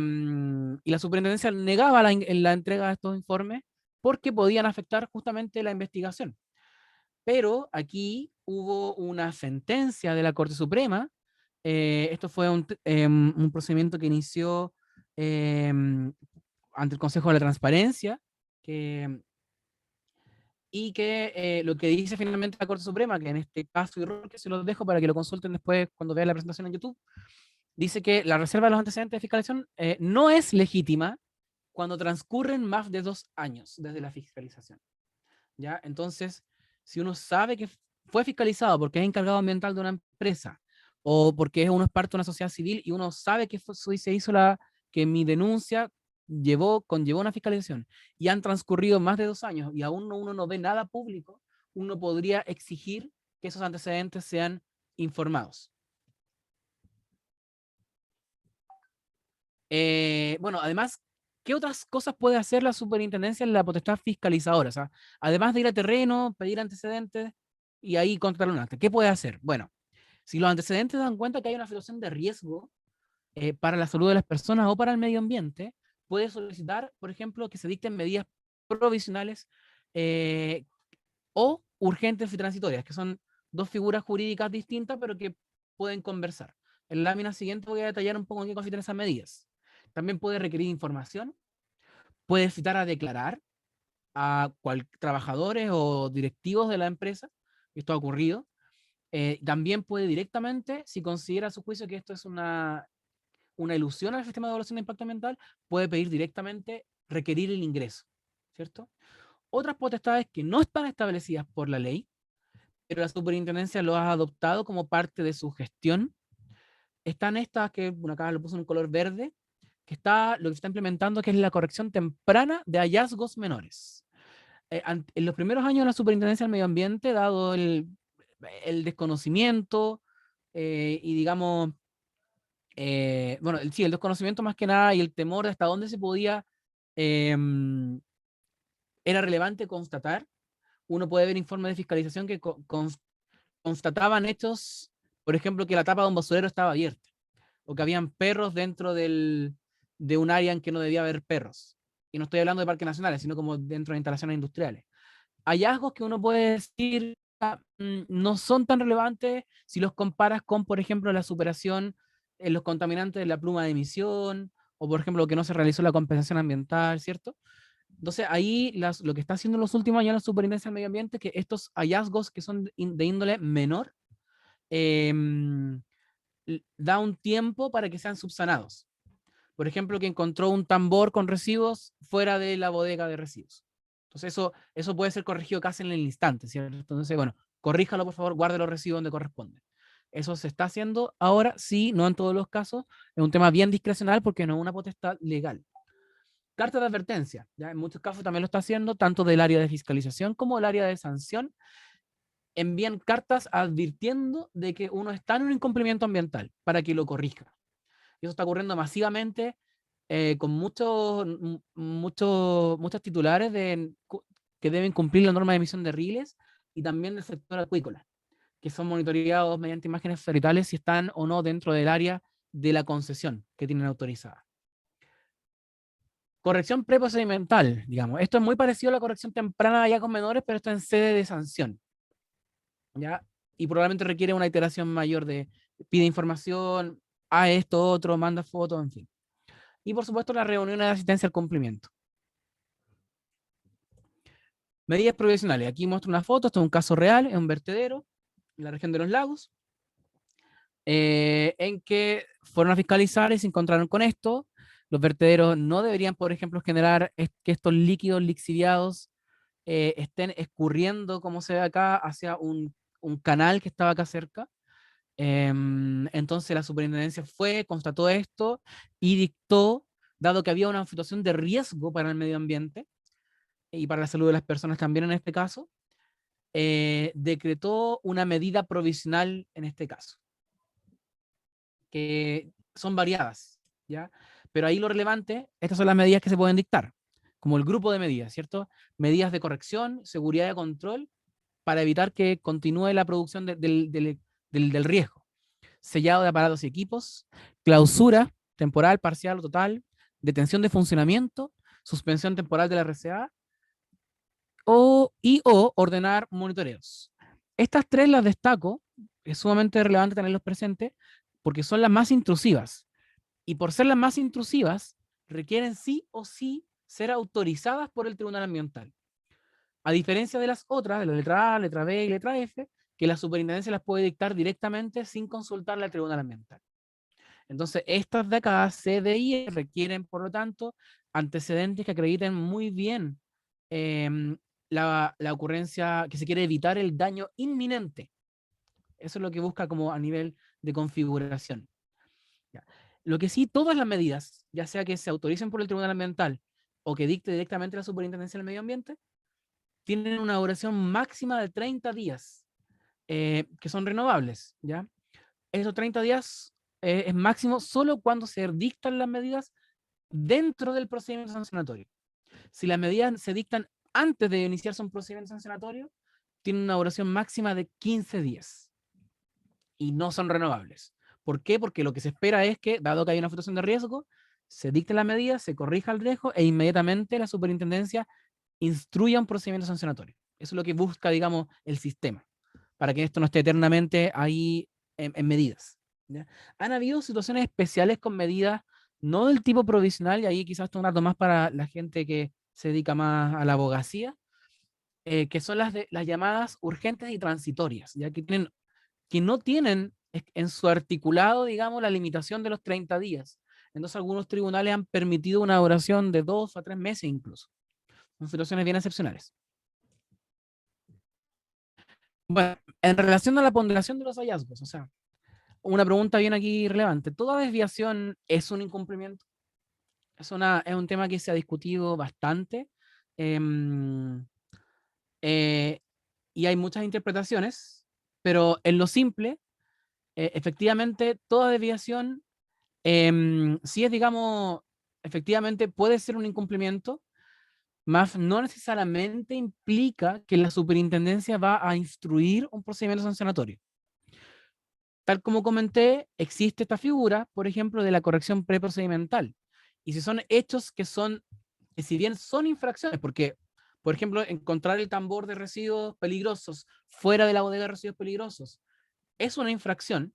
la superintendencia negaba la entrega de estos informes porque podían afectar justamente la investigación. Pero aquí hubo una sentencia de la Corte Suprema. Esto fue un procedimiento que inició ante el Consejo de la Transparencia, que, y que lo que dice finalmente la Corte Suprema, que en este caso, y rol que se los dejo para que lo consulten después cuando vean la presentación en YouTube, dice que la reserva de los antecedentes de fiscalización no es legítima cuando transcurren más de 2 años desde la fiscalización. ¿Ya? Entonces, si uno sabe que fue fiscalizado porque es encargado ambiental de una empresa o porque uno es parte de una sociedad civil y uno sabe que se hizo que mi denuncia conllevó una fiscalización y han transcurrido más de 2 años y aún uno no ve nada público, uno podría exigir que esos antecedentes sean informados. Bueno, además, ¿qué otras cosas puede hacer la superintendencia en la potestad fiscalizadora? O sea, además de ir a terreno, pedir antecedentes y ahí contratar un acta, ¿qué puede hacer? Bueno, si los antecedentes dan cuenta que hay una situación de riesgo para la salud de las personas o para el medio ambiente, puede solicitar, por ejemplo, que se dicten medidas provisionales o urgentes y transitorias, que son dos figuras jurídicas distintas, pero que pueden conversar. En la lámina siguiente voy a detallar un poco en qué consisten esas medidas. También puede requerir información, puede citar a declarar a trabajadores o directivos de la empresa, esto ha ocurrido. También puede directamente, si considera a su juicio que esto es una ilusión al sistema de evaluación de impacto ambiental, puede pedir directamente requerir el ingreso, ¿cierto? Otras potestades que no están establecidas por la ley, pero la superintendencia lo ha adoptado como parte de su gestión, están estas que, bueno, acá lo puse en un color verde, que está lo que se está implementando, que es la corrección temprana de hallazgos menores. En los primeros años de la superintendencia del medio ambiente, dado el desconocimiento y digamos, bueno, sí, el desconocimiento más que nada y el temor de hasta dónde se podía, em, era relevante constatar. Uno puede ver informes de fiscalización que constataban hechos, por ejemplo, que la tapa de un basurero estaba abierta, o que habían perros dentro de un área en que no debía haber perros. Y no estoy hablando de parques nacionales, sino como dentro de instalaciones industriales. Hallazgos que uno puede decir no son tan relevantes si los comparas con, por ejemplo, la superación en los contaminantes de la pluma de emisión, o por ejemplo, que no se realizó la compensación ambiental, ¿cierto? Entonces, ahí lo que está haciendo en los últimos años la Superintendencia del Medio Ambiente es que estos hallazgos que son de índole menor, eh, da un tiempo para que sean subsanados. Por ejemplo, que encontró un tambor con residuos fuera de la bodega de residuos. Entonces, eso puede ser corregido casi en el instante, ¿cierto? Entonces, bueno, corríjalo, por favor, guarde los residuos donde corresponde. Eso se está haciendo ahora, sí, no en todos los casos. Es un tema bien discrecional porque no es una potestad legal. Carta de advertencia, ¿ya? En muchos casos también lo está haciendo, tanto del área de fiscalización como del área de sanción. Envían cartas advirtiendo de que uno está en un incumplimiento ambiental para que lo corrija. Y eso está ocurriendo masivamente con muchos titulares que deben cumplir la norma de emisión de riles y también del sector acuícola, que son monitoreados mediante imágenes satelitales si están o no dentro del área de la concesión que tienen autorizada. Corrección preprocedimental, digamos. Esto es muy parecido a la corrección temprana ya con menores, pero esto en sede de sanción, ¿ya? Y probablemente requiere una iteración mayor de pide información, a esto, otro, manda fotos, en fin. Y por supuesto la reunión de asistencia al cumplimiento. Medidas provisionales. Aquí muestro una foto, esto es un caso real, es un vertedero en la región de los lagos, en que fueron a fiscalizar y se encontraron con esto. Los vertederos no deberían, por ejemplo, generar que estos líquidos lixiviados estén escurriendo, como se ve acá, hacia un canal que estaba acá cerca. Entonces la superintendencia fue, constató esto y dictó, dado que había una situación de riesgo para el medio ambiente y para la salud de las personas también en este caso, decretó una medida provisional en este caso, que son variadas, ¿ya? Pero ahí lo relevante, estas son las medidas que se pueden dictar, como el grupo de medidas, ¿cierto? Medidas de corrección, seguridad y control para evitar que continúe la producción del riesgo. Sellado de aparatos y equipos, clausura temporal, parcial o total, detención de funcionamiento, suspensión temporal de la RCA o ordenar monitoreos. Estas tres las destaco, es sumamente relevante tenerlos presentes porque son las más intrusivas y por ser las más intrusivas requieren sí o sí ser autorizadas por el Tribunal Ambiental. A diferencia de las otras, de la letra A, letra B y letra F, que la superintendencia las puede dictar directamente sin consultarle al Tribunal Ambiental. Entonces, estas de acá, C, D y E, requieren, por lo tanto, antecedentes que acrediten muy bien eh, la ocurrencia, que se quiere evitar el daño inminente. Eso es lo que busca como a nivel de configuración. ¿Ya? Lo que sí, todas las medidas, ya sea que se autoricen por el Tribunal Ambiental o que dicte directamente la Superintendencia del Medio Ambiente, tienen una duración máxima de 30 días, que son renovables, ¿ya? Esos 30 días es máximo solo cuando se dictan las medidas dentro del procedimiento sancionatorio. Si las medidas se dictan antes de iniciarse un procedimiento sancionatorio, tienen una duración máxima de 15 días y no son renovables. ¿Por qué? Porque lo que se espera es que, dado que hay una situación de riesgo, se dicten las medidas, se corrija el riesgo e inmediatamente la superintendencia instruya un procedimiento sancionatorio. Eso es lo que busca, digamos, el sistema, para que esto no esté eternamente ahí en medidas. ¿Ya? Han habido situaciones especiales con medidas no del tipo provisional, y ahí quizás esto es un dato más para la gente que se dedica más a la abogacía, que son las llamadas urgentes y transitorias, ya que no tienen en su articulado, digamos, la limitación de los 30 días. Entonces algunos tribunales han permitido una duración de 2 a 3 meses incluso. Son situaciones bien excepcionales. Bueno, en relación a la ponderación de los hallazgos, o sea, una pregunta bien aquí relevante. ¿Toda desviación es un incumplimiento? Es un tema que se ha discutido bastante, em, eh, y hay muchas interpretaciones, pero en lo simple, efectivamente, toda desviación, si es, digamos, efectivamente puede ser un incumplimiento, más no necesariamente implica que la superintendencia va a instruir un procedimiento sancionatorio. Tal como comenté, existe esta figura, por ejemplo, de la corrección preprocedimental. Y si son hechos que si bien son infracciones, porque, por ejemplo, encontrar el tambor de residuos peligrosos fuera de la bodega de residuos peligrosos es una infracción,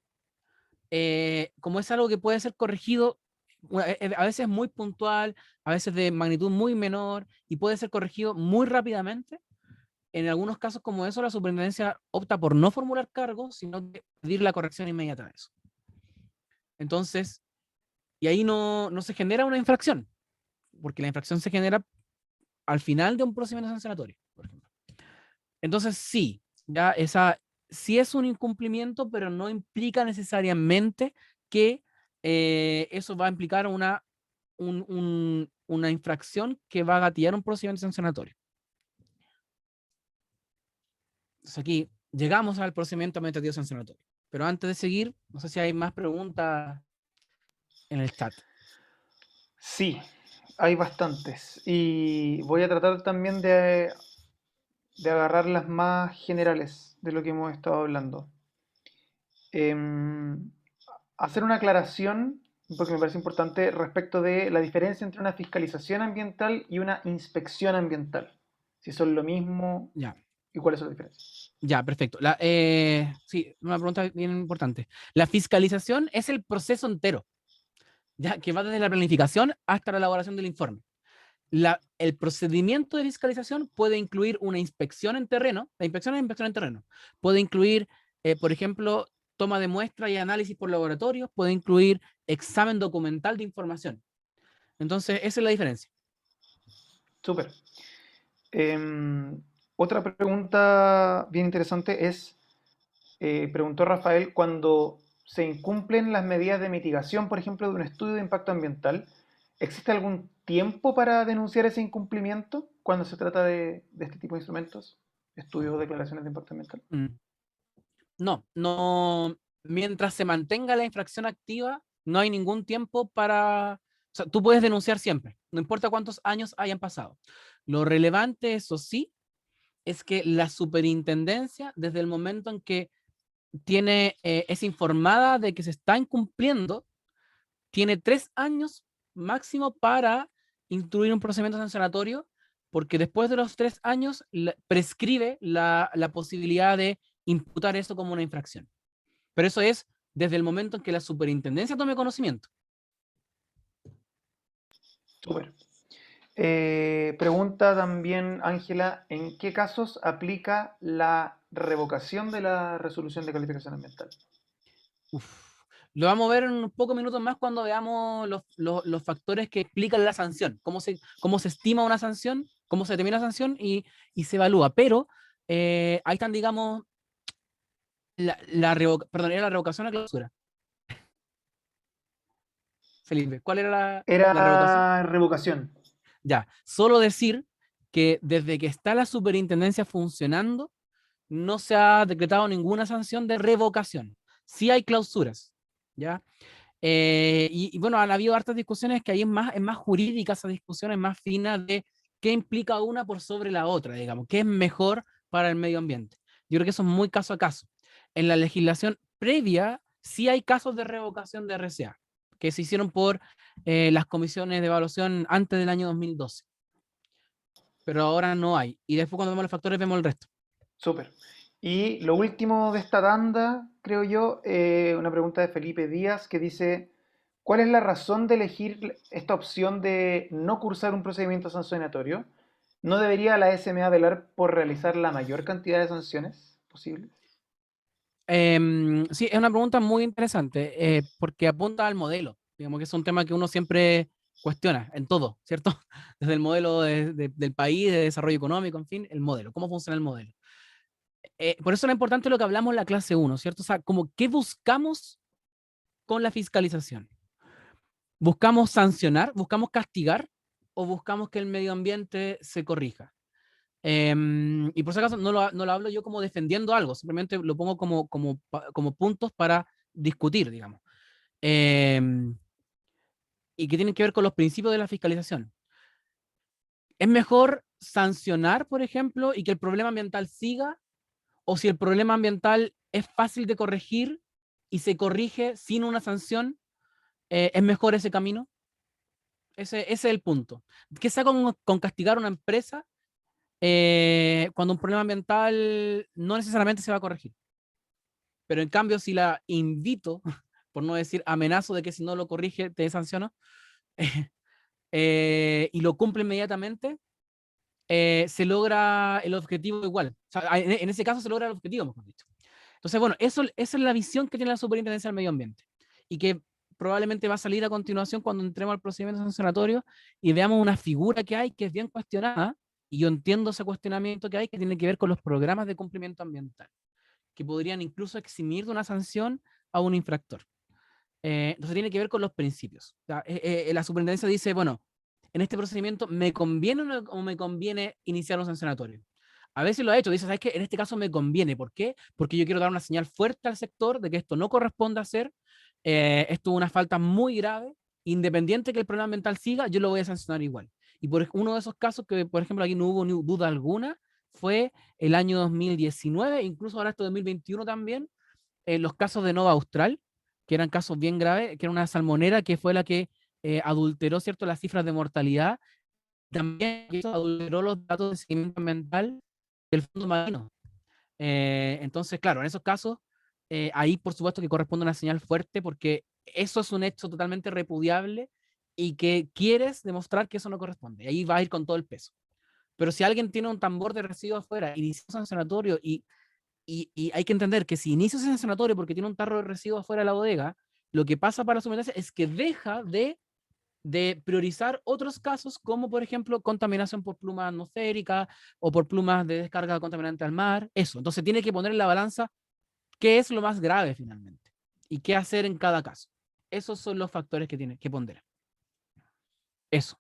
como es algo que puede ser corregido, a veces muy puntual, a veces de magnitud muy menor, y puede ser corregido muy rápidamente. En algunos casos como eso, la superintendencia opta por no formular cargos, sino que pedir la corrección inmediata de eso. Entonces, y ahí no se genera una infracción, porque la infracción se genera al final de un procedimiento sancionatorio, por ejemplo. Entonces, sí, ya sí es un incumplimiento, pero no implica necesariamente que eso va a implicar una infracción que va a gatillar un procedimiento sancionatorio. Entonces aquí llegamos al procedimiento administrativo sancionatorio. Pero antes de seguir, no sé si hay más preguntas en el chat. Sí, hay bastantes. Y voy a tratar también de agarrar las más generales de lo que hemos estado hablando. Em, hacer una aclaración, porque me parece importante, respecto de la diferencia entre una fiscalización ambiental y una inspección ambiental. Si son lo mismo Ya, y cuáles son las diferencias. ya, perfecto. Sí, una pregunta bien importante. La fiscalización es el proceso entero, ya que va desde la planificación hasta la elaboración del informe. El procedimiento de fiscalización puede incluir una inspección en terreno, la inspección es inspección en terreno, puede incluir, por ejemplo, toma de muestra y análisis por laboratorio, puede incluir examen documental de información. Entonces, esa es la diferencia. Súper. Em, otra pregunta bien interesante es, preguntó Rafael, cuando se incumplen las medidas de mitigación, por ejemplo, de un estudio de impacto ambiental, ¿existe algún tiempo para denunciar ese incumplimiento cuando se trata de este tipo de instrumentos? Estudios o declaraciones de impacto ambiental. Mm. No, mientras se mantenga la infracción activa, no hay ningún tiempo para, o sea, tú puedes denunciar siempre, no importa cuántos años hayan pasado. Lo relevante, eso sí, es que la superintendencia, desde el momento en que es informada de que se está incumpliendo, tiene 3 años máximo para instruir un procedimiento sancionatorio, porque después de los 3 años prescribe la posibilidad de imputar eso como una infracción. Pero eso es desde el momento en que la superintendencia tome conocimiento. Súper. Pregunta también Ángela, ¿en qué casos aplica la revocación de la resolución de calificación ambiental? Uf. Lo vamos a ver en unos pocos minutos más cuando veamos los factores que explican la sanción, cómo se estima una sanción, cómo se determina la sanción y se evalúa. Pero ahí están, digamos, perdón, era la revocación o la clausura. Felipe, ¿cuál era la revocación? Era revocación. Ya, solo decir que desde que está la superintendencia funcionando, no se ha decretado ninguna sanción de revocación. Sí hay clausuras, ¿ya? Y bueno, han habido hartas discusiones que ahí es más jurídica esa discusión, es más fina de qué implica una por sobre la otra, digamos, qué es mejor para el medio ambiente. Yo creo que eso es muy caso a caso. En la legislación previa sí hay casos de revocación de RCA, que se hicieron por las comisiones de evaluación antes del año 2012. pero ahora no hay. Y después cuando vemos los factores vemos el resto. Súper. Y lo último de esta tanda, creo yo, una pregunta de Felipe Díaz que dice, ¿cuál es la razón de elegir esta opción de no cursar un procedimiento sancionatorio? ¿No debería la SMA velar por realizar la mayor cantidad de sanciones posibles? Sí, es una pregunta muy interesante porque apunta al modelo. Digamos que es un tema que uno siempre cuestiona en todo, ¿cierto? Desde el modelo del país, de desarrollo económico, en fin, el modelo, cómo funciona el modelo. Por eso es importante lo que hablamos en la clase uno, ¿cierto? O sea, como qué buscamos con la fiscalización. ¿Buscamos sancionar? ¿Buscamos castigar? ¿O buscamos que el medio ambiente se corrija? Y por si acaso no lo hablo yo como defendiendo algo, simplemente lo pongo como puntos para discutir, digamos. Em, y que tienen que ver con los principios de la fiscalización. ¿Es mejor sancionar, por ejemplo, y que el problema ambiental siga? ¿O si el problema ambiental es fácil de corregir y se corrige sin una sanción, es mejor ese camino? Ese es el punto. ¿Qué saca con castigar a una empresa cuando un problema ambiental no necesariamente se va a corregir? Pero en cambio, si la invito, por no decir amenazo de que si no lo corrige te sanciono, y lo cumple inmediatamente, se logra el objetivo igual. O sea, en ese caso se logra el objetivo, mejor dicho. Entonces, bueno, esa es la visión que tiene la Superintendencia del Medio Ambiente y que probablemente va a salir a continuación cuando entremos al procedimiento sancionatorio y veamos una figura que hay que es bien cuestionada, y yo entiendo ese cuestionamiento que hay, que tiene que ver con los programas de cumplimiento ambiental, que podrían incluso eximir de una sanción a un infractor. Entonces tiene que ver con los principios. O sea, la superintendencia dice, bueno, en este procedimiento me conviene o me conviene iniciar un sancionatorio. A veces lo ha hecho, dice, ¿sabes qué? En este caso me conviene. ¿Por qué? Porque yo quiero dar una señal fuerte al sector de que esto no corresponde hacer, esto es una falta muy grave, independiente que el problema ambiental siga, yo lo voy a sancionar igual. Y por uno de esos casos que, por ejemplo, aquí no hubo ni duda alguna, fue el año 2019, incluso ahora este 2021 también, los casos de Nova Austral, que eran casos bien graves, que era una salmonera que fue la que adulteró, ¿cierto?, las cifras de mortalidad, también adulteró los datos de seguimiento ambiental del fondo marino. Entonces, claro, en esos casos, ahí por supuesto que corresponde una señal fuerte porque eso es un hecho totalmente repudiable y que quieres demostrar que eso no corresponde. Ahí va a ir con todo el peso. Pero si alguien tiene un tambor de residuos afuera, inicia un sancionatorio y hay que entender que si inicia ese sancionatorio porque tiene un tarro de residuos afuera de la bodega, lo que pasa para la superintendencia es que deja de priorizar otros casos, como por ejemplo contaminación por plumas atmosféricas o por plumas de descarga contaminante al mar. Eso. Entonces tiene que poner en la balanza qué es lo más grave finalmente y qué hacer en cada caso. Esos son los factores que tiene que ponderar. Eso.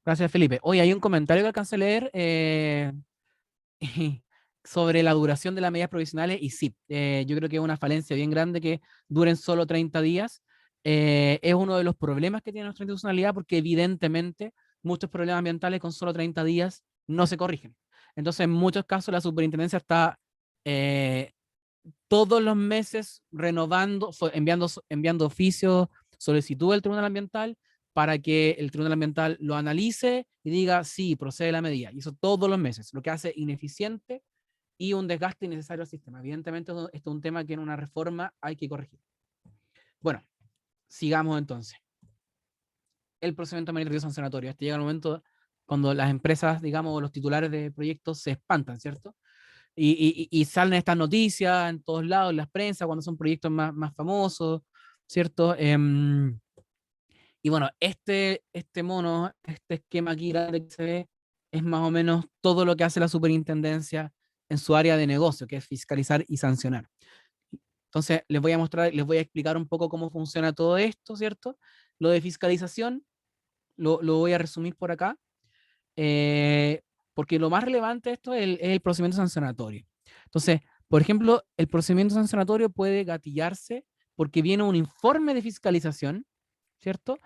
Gracias, Felipe. Hoy hay un comentario que alcancé a leer. Sobre la duración de las medidas provisionales, y sí, yo creo que es una falencia bien grande que duren solo 30 días. Es uno de los problemas que tiene nuestra institucionalidad porque evidentemente muchos problemas ambientales con solo 30 días no se corrigen. Entonces, en muchos casos la superintendencia está eh, todos los meses renovando, enviando oficios, solicitud al Tribunal Ambiental para que el Tribunal Ambiental lo analice y diga, sí, procede la medida. Y eso todos los meses, lo que hace ineficiente y un desgaste innecesario al sistema. Evidentemente, esto es un tema que en una reforma hay que corregir. Bueno, sigamos entonces. El procedimiento administrativo sancionatorio. Este llega el momento cuando las empresas, digamos, los titulares de proyectos se espantan, ¿cierto? Y salen estas noticias en todos lados, en las prensa, cuando son proyectos más famosos, ¿cierto? Y bueno, este mono, este esquema aquí grande que se ve, es más o menos todo lo que hace la superintendencia en su área de negocio, que es fiscalizar y sancionar. Entonces, les voy a mostrar, les voy a explicar un poco cómo funciona todo esto, ¿cierto? Lo de fiscalización lo voy a resumir por acá, eh, porque lo más relevante de esto es el procedimiento sancionatorio. Entonces, por ejemplo, el procedimiento sancionatorio puede gatillarse porque viene un informe de fiscalización, ¿cierto?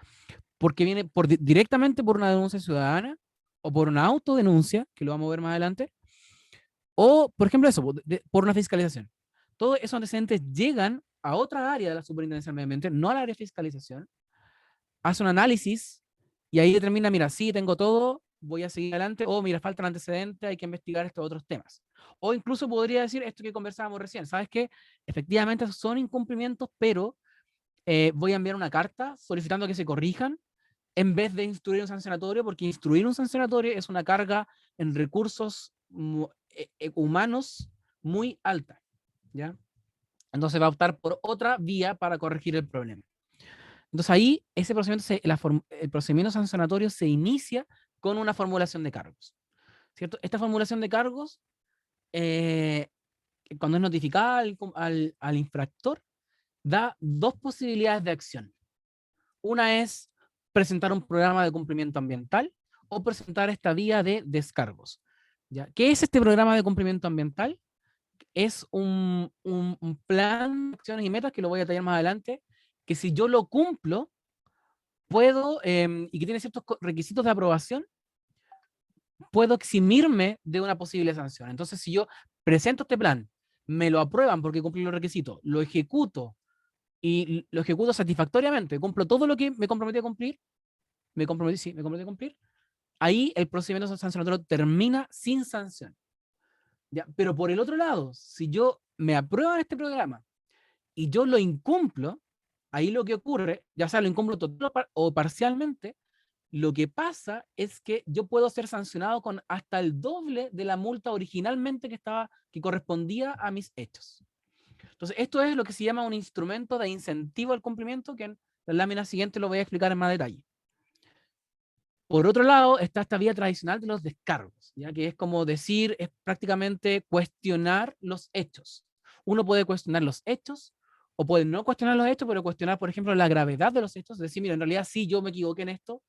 Porque viene directamente por una denuncia ciudadana o por una autodenuncia, que lo vamos a ver más adelante, o, por ejemplo, eso, por una fiscalización. Todos esos antecedentes llegan a otra área de la Superintendencia del Medio Ambiente, no al área de fiscalización, hace un análisis y ahí determina, mira, sí, tengo todo, voy a seguir adelante, o mira, faltan antecedentes, hay que investigar estos otros temas. O incluso podría decir esto que conversábamos recién, ¿sabes qué? Efectivamente son incumplimientos, pero voy a enviar una carta solicitando que se corrijan en vez de instruir un sancionatorio, porque instruir un sancionatorio es una carga en recursos humanos muy alta, ¿ya? Entonces va a optar por otra vía para corregir el problema. Entonces ahí ese procedimiento el procedimiento sancionatorio se inicia con una formulación de cargos, ¿cierto? Esta formulación de cargos, eh, cuando es notificada al infractor, da dos posibilidades de acción. Una es presentar un programa de cumplimiento ambiental o presentar esta vía de descargos. ¿Ya? ¿Qué es este programa de cumplimiento ambiental? Es un plan de acciones y metas que lo voy a detallar más adelante, que si yo lo cumplo, puedo, y que tiene ciertos requisitos de aprobación, puedo eximirme de una posible sanción. Entonces, si yo presento este plan, me lo aprueban porque cumplí los requisitos, lo ejecuto y lo ejecuto satisfactoriamente, cumplo todo lo que me comprometí a cumplir, me comprometí a cumplir, ahí el procedimiento sancionatorio termina sin sanción. ¿Ya? Pero por el otro lado, si yo me aprueban este programa y yo lo incumplo, ahí lo que ocurre, ya sea lo incumplo total o parcialmente, lo que pasa es que yo puedo ser sancionado con hasta el doble de la multa originalmente que correspondía a mis hechos. Entonces, esto es lo que se llama un instrumento de incentivo al cumplimiento, que en la lámina siguiente lo voy a explicar en más detalle. Por otro lado, está esta vía tradicional de los descargos, ¿ya? Que es como decir, es prácticamente cuestionar los hechos. Uno puede cuestionar los hechos o puede no cuestionar los hechos, pero cuestionar, por ejemplo, la gravedad de los hechos, decir, mira, en realidad sí, yo me equivoqué en esto,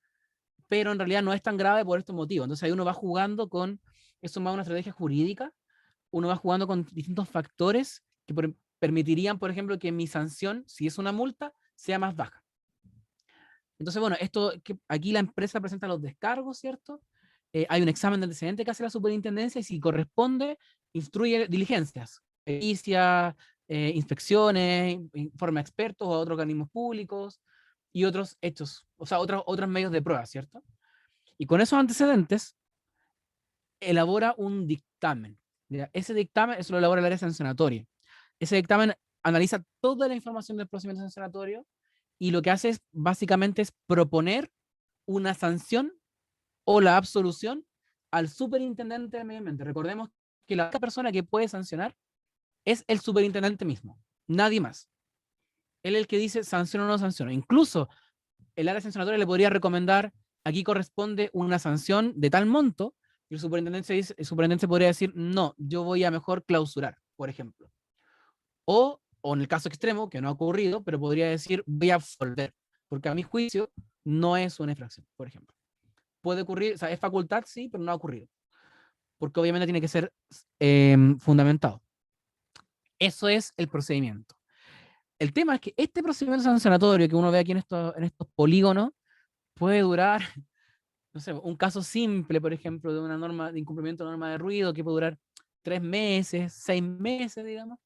pero en realidad no es tan grave por estos motivos. Entonces ahí uno va jugando con, eso más una estrategia jurídica, uno va jugando con distintos factores que permitirían, por ejemplo, que mi sanción, si es una multa, sea más baja. Entonces, bueno, esto que aquí la empresa presenta los descargos, ¿cierto? Hay un examen de antecedente que hace la superintendencia y si corresponde, instruye diligencias, pericias, inspecciones, informe a expertos o a otros organismos públicos y otros hechos, o sea, otros medios de prueba, ¿cierto? Y con esos antecedentes, elabora un dictamen. ¿Ya? Ese dictamen, eso lo elabora el área sancionatoria. Ese dictamen analiza toda la información del procedimiento sancionatorio y lo que hace es básicamente es proponer una sanción o la absolución al superintendente del medio ambiente. Recordemos que la única persona que puede sancionar es el superintendente mismo, nadie más. Él es el que dice sanciona o no sanciona. Incluso el área sancionatoria le podría recomendar, aquí corresponde una sanción de tal monto, y el superintendente podría decir, no, yo voy a mejor clausurar, por ejemplo. O en el caso extremo, que no ha ocurrido, pero podría decir, voy a absolver, porque a mi juicio no es una infracción, por ejemplo. Puede ocurrir, o sea, es facultad, sí, pero no ha ocurrido, porque obviamente tiene que ser fundamentado. Eso es el procedimiento. El tema es que este procedimiento sancionatorio que uno ve aquí en estos polígonos puede durar, no sé, un caso simple, por ejemplo, de una norma de incumplimiento de norma de ruido que puede durar 3 meses, 6 meses, digamos,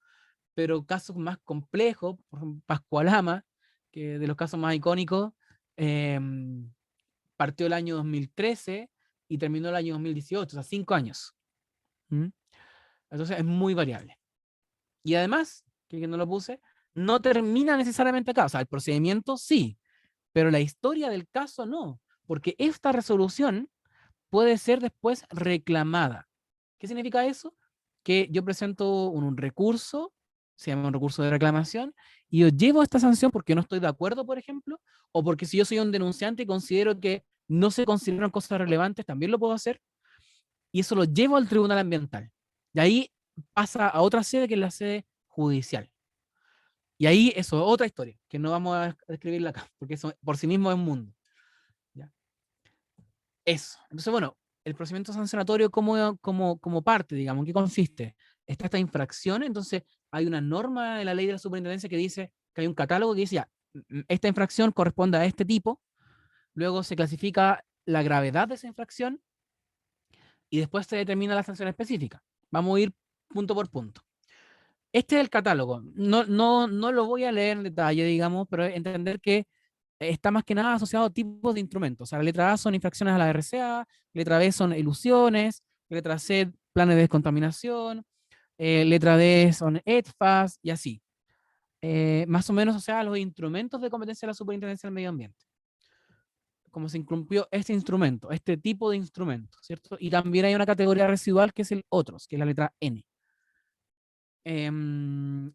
pero casos más complejos, por ejemplo, Pascualama, que de los casos más icónicos, eh, partió el año 2013 y terminó el año 2018, o sea, 5 años. ¿Mm? Entonces es muy variable. Y además, que no lo puse, no termina necesariamente acá, o sea, el procedimiento sí, pero la historia del caso no, porque esta resolución puede ser después reclamada. ¿Qué significa eso? Que yo presento un recurso, se llama un recurso de reclamación, y yo llevo esta sanción porque no estoy de acuerdo, por ejemplo, o porque si yo soy un denunciante y considero que no se consideran cosas relevantes, también lo puedo hacer, y eso lo llevo al tribunal ambiental. Y ahí pasa a otra sede que es la sede judicial. Y ahí eso es otra historia, que no vamos a describirla acá, porque eso por sí mismo es un mundo. ¿Ya? Eso. Entonces, bueno, el procedimiento sancionatorio como parte, digamos, ¿en qué consiste? Está esta infracción, entonces hay una norma de la ley de la superintendencia que dice que hay un catálogo que dice ya, esta infracción corresponde a este tipo, luego se clasifica la gravedad de esa infracción y después se determina la sanción específica. Vamos a ir punto por punto. Este es el catálogo. No lo voy a leer en detalle, digamos, pero entender que está más que nada asociado a tipos de instrumentos. O sea, la letra A son infracciones a la RCA, letra B son ilusiones, letra C, planes de descontaminación, letra D son ETFAS y así. Más o menos, o sea, los instrumentos de competencia de la Superintendencia del Medio Ambiente. Como se incumplió este instrumento, este tipo de instrumento, ¿cierto? Y también hay una categoría residual que es el otros, que es la letra N.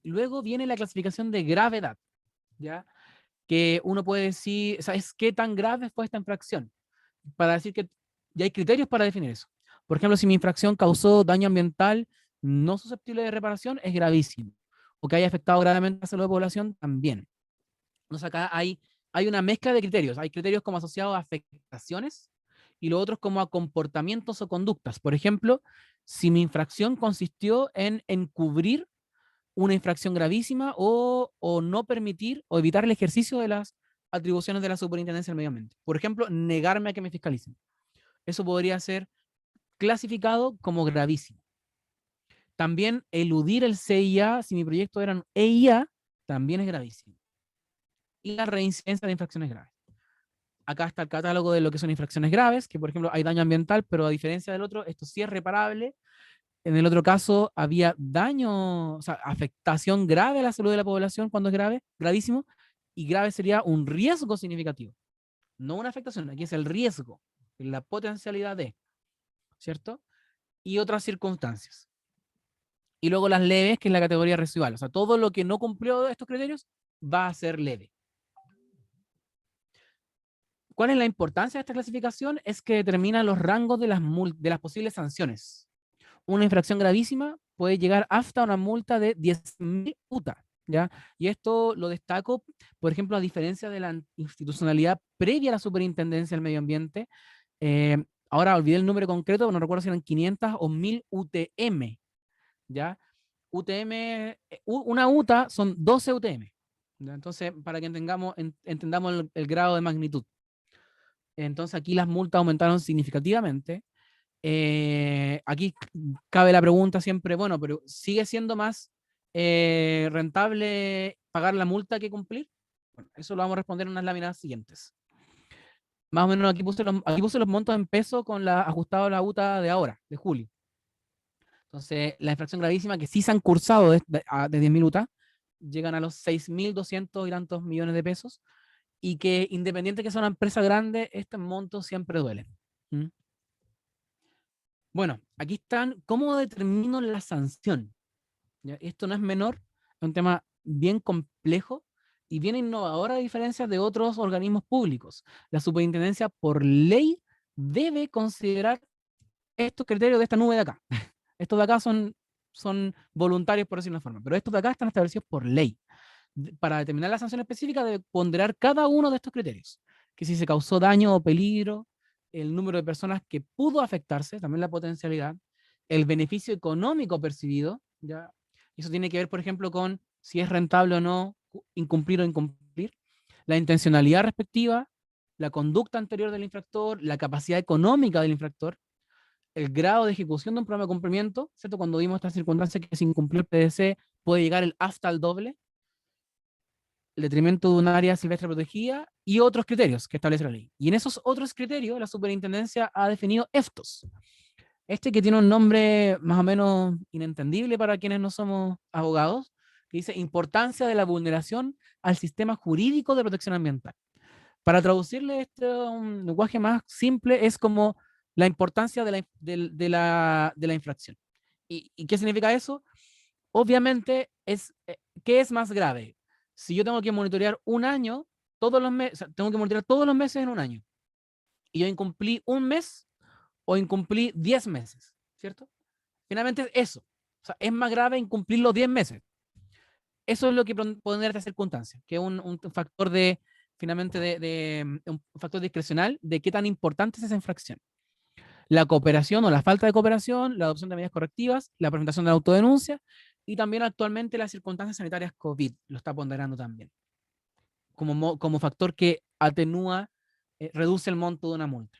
Luego viene la clasificación de gravedad, ¿ya? Que uno puede decir, ¿sabes qué tan grave fue esta infracción? Para decir que ya hay criterios para definir eso. Por ejemplo, si mi infracción causó daño ambiental no susceptible de reparación, es gravísimo. O que haya afectado gravemente a la salud de la población, también. Entonces acá hay una mezcla de criterios. Hay criterios como asociados a afectaciones y los otros como a comportamientos o conductas. Por ejemplo, si mi infracción consistió en encubrir una infracción gravísima o no permitir o evitar el ejercicio de las atribuciones de la Superintendencia del Medio Ambiente. Por ejemplo, negarme a que me fiscalicen. Eso podría ser clasificado como gravísimo. También eludir el CIA, si mi proyecto era un EIA, también es gravísimo. Y la reincidencia de infracciones graves. Acá está el catálogo de lo que son infracciones graves, que por ejemplo hay daño ambiental, pero a diferencia del otro, esto sí es reparable. En el otro caso había daño, o sea, afectación grave a la salud de la población cuando es grave, gravísimo, y grave sería un riesgo significativo, no una afectación, aquí es el riesgo, la potencialidad de, ¿cierto? Y otras circunstancias. Y luego las leves, que es la categoría residual, o sea, todo lo que no cumplió estos criterios va a ser leve. ¿Cuál es la importancia de esta clasificación? Es que determina los rangos de las posibles sanciones. Una infracción gravísima puede llegar hasta una multa de 10.000 UTA, ¿ya? Y esto lo destaco, por ejemplo, a diferencia de la institucionalidad previa a la Superintendencia del Medio Ambiente. Ahora olvidé el número concreto, no recuerdo si eran 500 o 1000 UTM, ¿ya? UTM, una UTA son 12 UTM, ¿ya? Entonces, para que entendamos el grado de magnitud. Entonces, aquí las multas aumentaron significativamente. Aquí cabe la pregunta siempre, bueno, pero ¿sigue siendo más rentable pagar la multa que cumplir? Bueno, eso lo vamos a responder en unas láminas siguientes. Más o menos aquí puse los montos en peso con la ajustado a la UTA de ahora, de julio. Entonces, la infracción gravísima que sí se han cursado de 10.000 UTA, llegan a los 6.200 y tantos millones de pesos, y que independiente que sea una empresa grande, este monto siempre duele. ¿Mm? Bueno, aquí están, ¿cómo determino la sanción? ¿Ya? Esto no es menor, es un tema bien complejo y bien innovador a diferencia de otros organismos públicos. La superintendencia por ley debe considerar estos criterios de esta nube de acá. Estos de acá son voluntarios, por decirlo de una forma, pero estos de acá están establecidos por ley. Para determinar la sanción específica debe ponderar cada uno de estos criterios, que si se causó daño o peligro, el número de personas que pudo afectarse, también la potencialidad, el beneficio económico percibido, ¿ya? Eso tiene que ver, por ejemplo, con si es rentable o no incumplir o incumplir, la intencionalidad respectiva, la conducta anterior del infractor, la capacidad económica del infractor, el grado de ejecución de un programa de cumplimiento, ¿cierto? Cuando vimos esta circunstancia que sin cumplir el PDC puede llegar hasta el doble, el detrimento de un área silvestre protegida y otros criterios que establece la ley. Y en esos otros criterios, la superintendencia ha definido estos. Este que tiene un nombre más o menos inentendible para quienes no somos abogados, que dice importancia de la vulneración al sistema jurídico de protección ambiental. Para traducirle este un lenguaje más simple, es como la importancia de la infracción. ¿Y qué significa eso? Obviamente, ¿qué es más grave? Si yo tengo que monitorear un año, todos los meses, o sea, tengo que monitorear todos los meses en un año, y yo incumplí un mes o incumplí 10 meses, ¿cierto? Finalmente es eso. O sea, es más grave incumplir los 10 meses. Eso es lo que pone esta circunstancia, que es un factor finalmente, un factor discrecional de qué tan importante es esa infracción. La cooperación o la falta de cooperación, la adopción de medidas correctivas, la presentación de la autodenuncia y también actualmente las circunstancias sanitarias COVID, lo está ponderando también, como factor que atenúa, reduce el monto de una multa.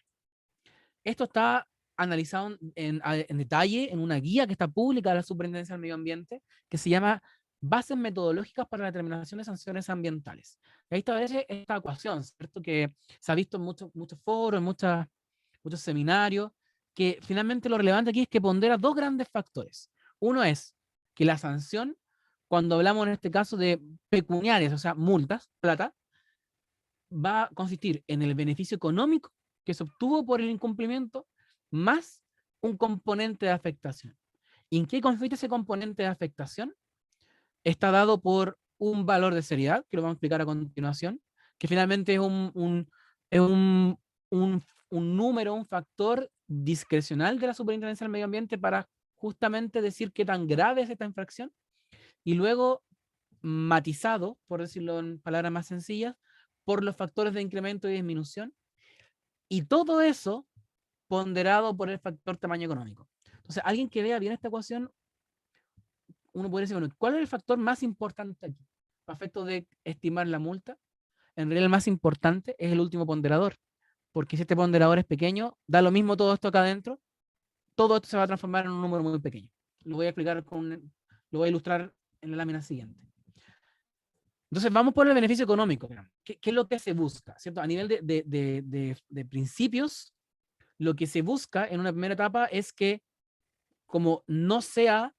Esto está analizado en detalle en una guía que está pública de la Superintendencia del Medio Ambiente, que se llama bases metodológicas para la determinación de sanciones ambientales. Y ahí establece esta ecuación, ¿cierto? Que se ha visto en muchos foros, en muchos seminarios, que finalmente lo relevante aquí es que pondera dos grandes factores. Uno es que la sanción, cuando hablamos en este caso de pecuniarias, o sea, multas, plata, va a consistir en el beneficio económico que se obtuvo por el incumplimiento más un componente de afectación. ¿Y en qué consiste ese componente de afectación? Está dado por un valor de seriedad, que lo vamos a explicar a continuación, que finalmente es es un número, un factor discrecional de la Superintendencia del Medio Ambiente para justamente decir qué tan grave es esta infracción, y luego matizado, por decirlo en palabras más sencillas, por los factores de incremento y disminución, y todo eso ponderado por el factor tamaño económico. Entonces, alguien que vea bien esta ecuación, uno podría decir, bueno, ¿cuál es el factor más importante aquí? A efecto de estimar la multa, en realidad el más importante es el último ponderador, porque si este ponderador es pequeño, da lo mismo todo esto acá adentro, todo esto se va a transformar en un número muy pequeño. Lo voy a explicar lo voy a ilustrar en la lámina siguiente. Entonces, vamos por el beneficio económico. ¿Qué es lo que se busca? ¿Cierto? A nivel de principios, lo que se busca en una primera etapa es que, como no sea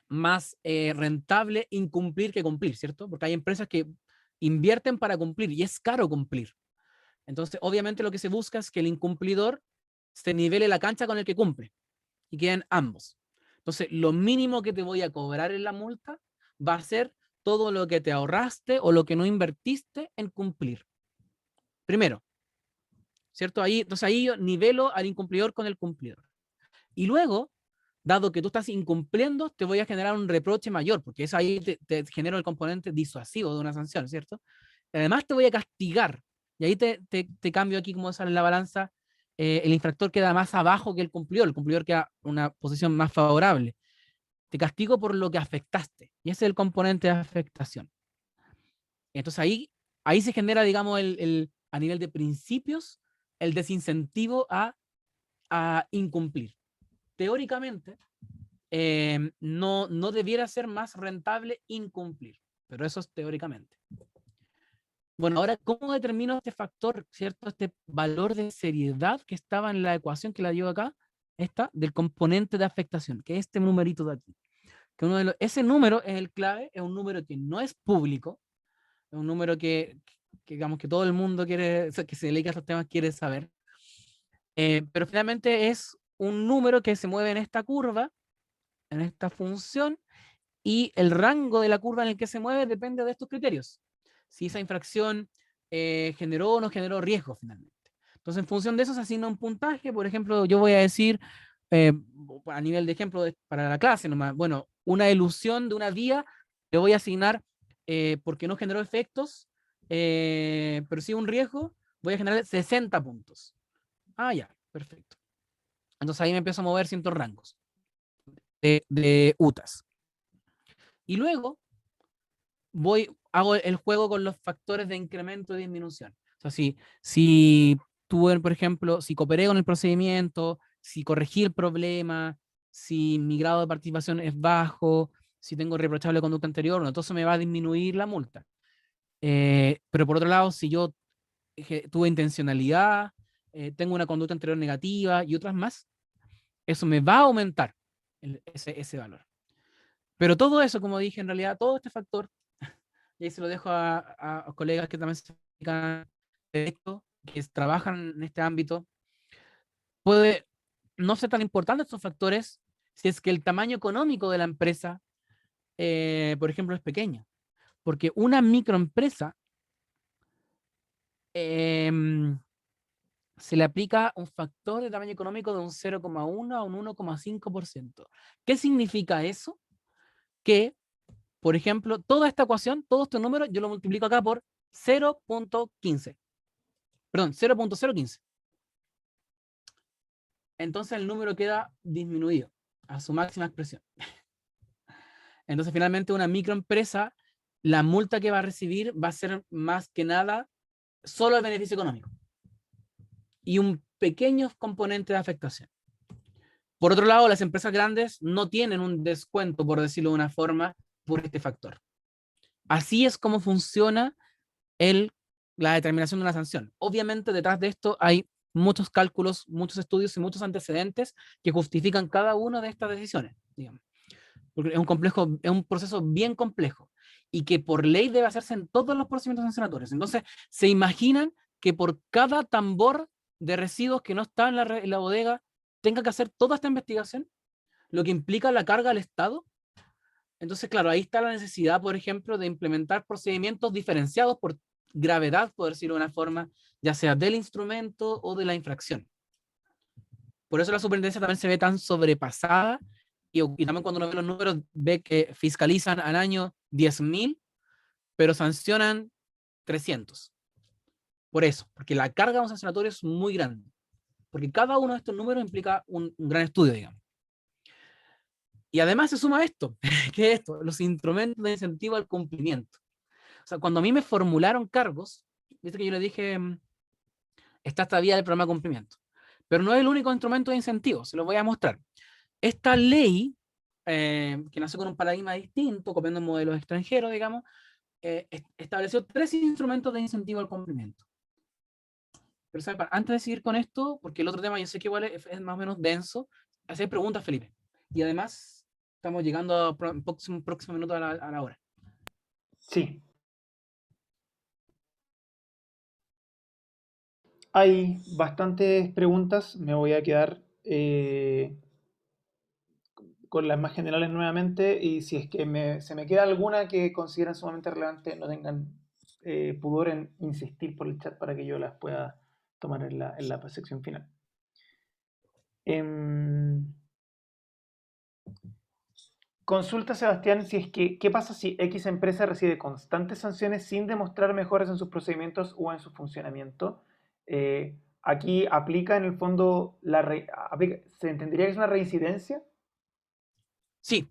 más rentable incumplir que cumplir, ¿cierto? Porque hay empresas que invierten para cumplir y es caro cumplir. Entonces, obviamente lo que se busca es que el incumplidor se nivele la cancha con el que cumple y queden ambos. Entonces, lo mínimo que te voy a cobrar en la multa va a ser todo lo que te ahorraste o lo que no invertiste en cumplir. Primero, ¿cierto? Entonces ahí yo nivelo al incumplidor con el cumplidor. Y luego, dado que tú estás incumpliendo, te voy a generar un reproche mayor, porque eso ahí te genera el componente disuasivo de una sanción, ¿cierto? Además te voy a castigar, y ahí te cambio aquí como sale la balanza, el infractor queda más abajo que el cumplidor queda en una posición más favorable. Te castigo por lo que afectaste, y ese es el componente de afectación. Entonces ahí se genera, digamos, a nivel de principios, el desincentivo a incumplir. Teóricamente, no debiera ser más rentable incumplir, pero eso es teóricamente. Bueno, ahora, ¿cómo determino este factor, cierto? Este valor de seriedad que estaba en la ecuación que la llevo acá, esta, del componente de afectación, que es este numerito de aquí. Que ese número es el clave, es un número que no es público, es un número que digamos que todo el mundo quiere, que se dedica a estos temas quiere saber, pero finalmente es un número que se mueve en esta curva, en esta función, y el rango de la curva en el que se mueve depende de estos criterios. Si esa infracción generó o no generó riesgo finalmente. Entonces, en función de eso se asigna un puntaje. Por ejemplo, yo voy a decir, eh, a nivel de ejemplo para la clase nomás, bueno, una elusión de una vía le voy a asignar, porque no generó efectos, pero sí un riesgo, voy a generar 60 puntos. Ah, ya, perfecto. Entonces ahí me empiezo a mover ciertos rangos de UTAS. Y luego hago el juego con los factores de incremento y disminución. O sea, si tuve, por ejemplo, si cooperé con el procedimiento, si corregí el problema, si mi grado de participación es bajo, si tengo reprochable conducta anterior, bueno, entonces me va a disminuir la multa. Pero por otro lado, si yo tuve intencionalidad, tengo una conducta anterior negativa y otras más, eso me va a aumentar ese valor. Pero todo eso, como dije, en realidad, todo este factor, y ahí se lo dejo a colegas que también se dedican a esto, que trabajan en este ámbito, puede no ser tan importante estos factores si es que el tamaño económico de la empresa, por ejemplo, es pequeño. Porque una microempresa se le aplica un factor de tamaño económico de un 0,1 a un 1,5%. ¿Qué significa eso? Que, por ejemplo, toda esta ecuación, todos estos números, yo lo multiplico acá por 0,15. Perdón, 0,015. Entonces el número queda disminuido a su máxima expresión. Entonces finalmente una microempresa, la multa que va a recibir va a ser más que nada solo el beneficio económico y un pequeño componente de afectación. Por otro lado, las empresas grandes no tienen un descuento, por decirlo de una forma, por este factor. Así es como funciona la determinación de una sanción. Obviamente detrás de esto hay muchos cálculos, muchos estudios y muchos antecedentes que justifican cada una de estas decisiones, digamos. Porque es un proceso bien complejo y que por ley debe hacerse en todos los procedimientos sancionatorios. Entonces, se imaginan que por cada tambor de residuos que no está en la bodega tenga que hacer toda esta investigación, lo que implica la carga al Estado. Entonces, claro, ahí está la necesidad, por ejemplo, de implementar procedimientos diferenciados por gravedad, por decirlo de una forma, ya sea del instrumento o de la infracción. Por eso la superintendencia también se ve tan sobrepasada y también cuando uno ve los números ve que fiscalizan al año 10.000, pero sancionan 300. Por eso, porque la carga de un sancionatorio es muy grande. Porque cada uno de estos números implica un gran estudio, digamos. Y además se suma esto, que es esto, los instrumentos de incentivo al cumplimiento. O sea, cuando a mí me formularon cargos, viste que yo le dije, está esta vía del programa de cumplimiento. Pero no es el único instrumento de incentivo, se lo voy a mostrar. Esta ley, que nació con un paradigma distinto, copiando modelos extranjeros, digamos, estableció 3 instrumentos de incentivo al cumplimiento. Pero ¿sabes? Antes de seguir con esto, porque el otro tema yo sé que igual es más o menos denso, hacer preguntas, Felipe. Y además, estamos llegando a próximo minuto a la hora. Sí. Hay bastantes preguntas, me voy a quedar con las más generales nuevamente y si es que se me queda alguna que consideren sumamente relevante, no tengan pudor en insistir por el chat para que yo las pueda tomar en la sección final. Consulta Sebastián si es que, ¿qué pasa si X empresa recibe constantes sanciones sin demostrar mejoras en sus procedimientos o en su funcionamiento? Aquí aplica en el fondo, ¿se entendería que es una reincidencia? Sí,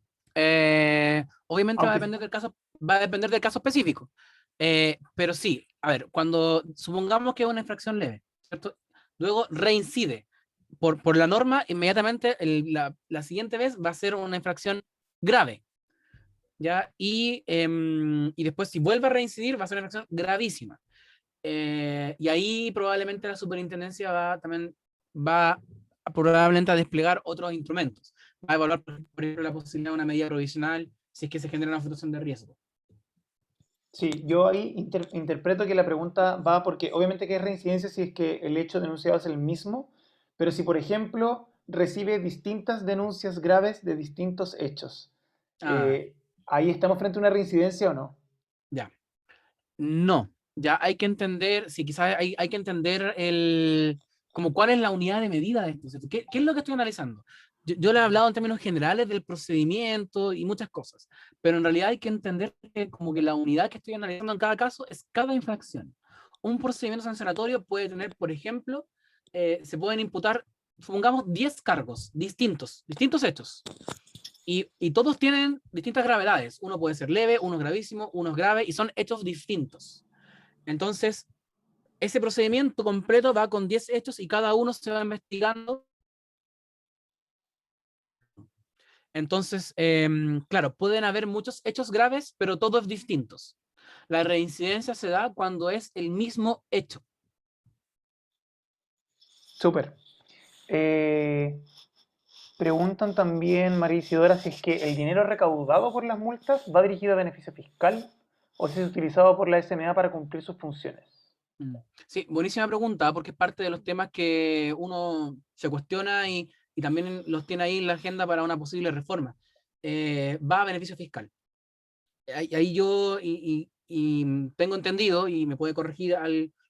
obviamente Aunque, va a depender del caso específico. Pero sí, a ver, cuando supongamos que es una infracción leve, ¿cierto? Luego reincide. Por la norma, inmediatamente la siguiente vez va a ser una infracción grave, ¿ya? Y después, si vuelve a reincidir, va a ser una infracción gravísima. Y ahí probablemente la superintendencia también va probablemente a desplegar otros instrumentos. Va a evaluar, por ejemplo, la posibilidad de una medida provisional si es que se genera una situación de riesgo. sí, yo ahí interpreto que la pregunta va porque obviamente que es reincidencia si es que el hecho denunciado es el mismo, pero si por ejemplo recibe distintas denuncias graves de distintos hechos, Ah, ¿ahí estamos frente a una reincidencia o no? ya. No, ya hay que entender, sí, quizás hay que entender como cuál es la unidad de medida de esto, ¿cierto? ¿Qué es lo que estoy analizando? Yo le he hablado en términos generales del procedimiento y muchas cosas, pero en realidad hay que entender que como que la unidad que estoy analizando en cada caso es cada infracción. Un procedimiento sancionatorio puede tener, por ejemplo, se pueden imputar, supongamos, 10 cargos distintos hechos. Y todos tienen distintas gravedades. Uno puede ser leve, uno es gravísimo, uno es grave, y son hechos distintos. Entonces, ese procedimiento completo va con 10 hechos y cada uno se va investigando. Entonces, claro, pueden haber muchos hechos graves, pero todos distintos. La reincidencia se da cuando es el mismo hecho. Súper. Eh, Preguntan también, María Isidora, si es que el dinero recaudado por las multas va dirigido a beneficio fiscal o si es utilizado por la SMA para cumplir sus funciones. Sí, buenísima pregunta, porque es parte de los temas que uno se cuestiona y también los tiene ahí en la agenda para una posible reforma. Va a beneficio fiscal. Ahí yo tengo entendido, y me puede corregir,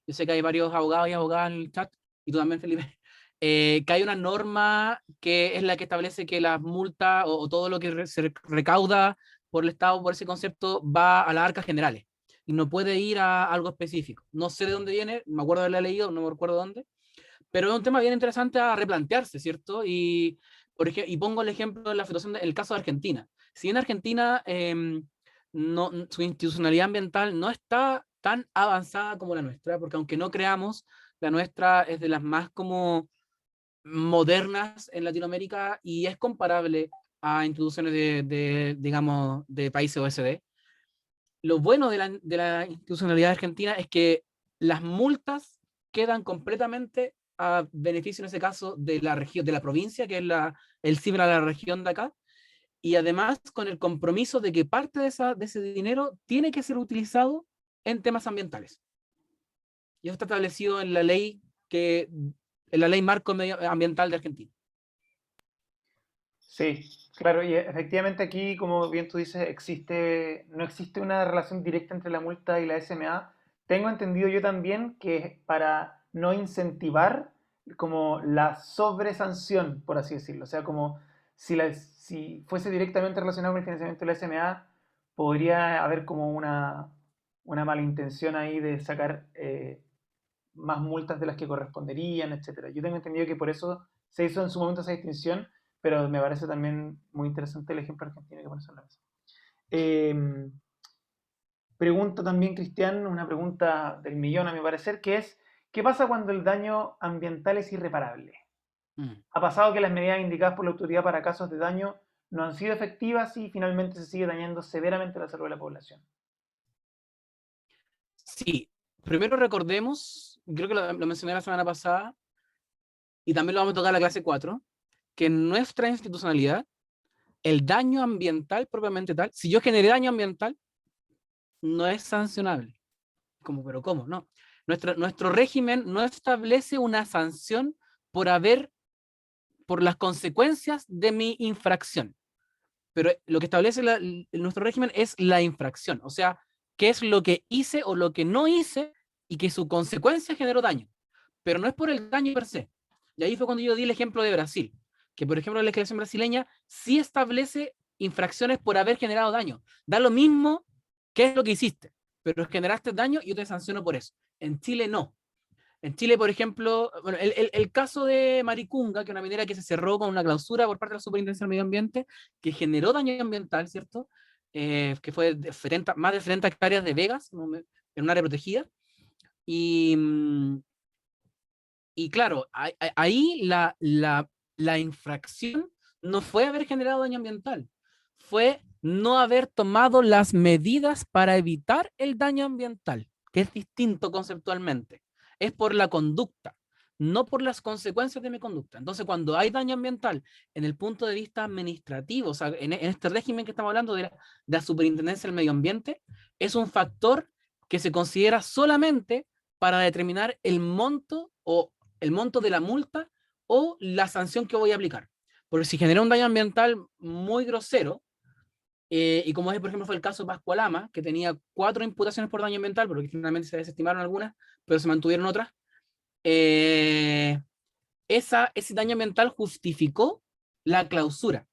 yo sé que hay varios abogados y abogadas en el chat, y tú también, Felipe, que hay una norma que es la que establece que las multas o todo lo que se recauda por el Estado por ese concepto va a las arcas generales y no puede ir a algo específico. No sé de dónde viene, me acuerdo de haberla leído, no me recuerdo dónde, pero es un tema bien interesante a replantearse, ¿cierto? Y pongo el ejemplo de la situación del caso de Argentina. Si en Argentina no, su institucionalidad ambiental no está tan avanzada como la nuestra, porque aunque no creamos, la nuestra es de las más como modernas en Latinoamérica y es comparable a instituciones digamos, de países OECD. Lo bueno de la institucionalidad argentina es que las multas quedan completamente a beneficio, en ese caso, de la región, de la provincia, que es el CIBR a la región de acá, y además con el compromiso de que parte de ese dinero tiene que ser utilizado en temas ambientales. Y eso está establecido en la ley marco ambiental de Argentina. Sí, claro, y efectivamente aquí, como bien tú dices, no existe una relación directa entre la multa y la SMA. Tengo entendido yo también que para no incentivar como la sobresanción, por así decirlo. O sea, como si fuese directamente relacionado con el financiamiento de la SMA, podría haber como una mala intención ahí de sacar más multas de las que corresponderían, etcétera. Yo tengo entendido que por eso se hizo en su momento esa distinción, pero me parece también muy interesante el ejemplo argentino que pones en la mesa. Eh, Pregunta también, Cristian, una pregunta del millón a mi parecer, que es, ¿qué pasa cuando el daño ambiental es irreparable? Mm. ¿Ha pasado que las medidas indicadas por la autoridad para casos de daño no han sido efectivas y finalmente se sigue dañando severamente la salud de la población? Sí, primero recordemos, creo que lo mencioné la semana pasada, y también lo vamos a tocar en la clase 4, que en nuestra institucionalidad, el daño ambiental propiamente tal, si yo generé daño ambiental, no es sancionable. Como, pero ¿cómo? No. Nuestro régimen no establece una sanción por por las consecuencias de mi infracción. Pero lo que establece nuestro régimen es la infracción. O sea, qué es lo que hice o lo que no hice y que su consecuencia generó daño. Pero no es por el daño per se. Y ahí fue cuando yo di el ejemplo de Brasil, que por ejemplo la legislación brasileña sí establece infracciones por haber generado daño. Da lo mismo qué es lo que hiciste, pero generaste daño y yo te sanciono por eso. En Chile no. En Chile, por ejemplo, bueno, el caso de Maricunga, que es una minera que se cerró con una clausura por parte de la Superintendencia del Medio Ambiente, que generó daño ambiental, ¿cierto? Que fue más de 70 hectáreas de vegas en un área protegida. Y, y claro, ahí la infracción no fue haber generado daño ambiental, fue no haber tomado las medidas para evitar el daño ambiental, que es distinto conceptualmente. Es por la conducta, no por las consecuencias de mi conducta. Entonces, cuando hay daño ambiental en el punto de vista administrativo, o sea, en este régimen que estamos hablando de la Superintendencia del Medio Ambiente, es un factor que se considera solamente para determinar el monto de la multa o la sanción que voy a aplicar. Porque si genera un daño ambiental muy grosero, y como es, por ejemplo, fue el caso de Pascualama, que tenía 4 imputaciones por daño ambiental, porque finalmente se desestimaron algunas, pero se mantuvieron otras, eh, ese daño ambiental justificó la clausura,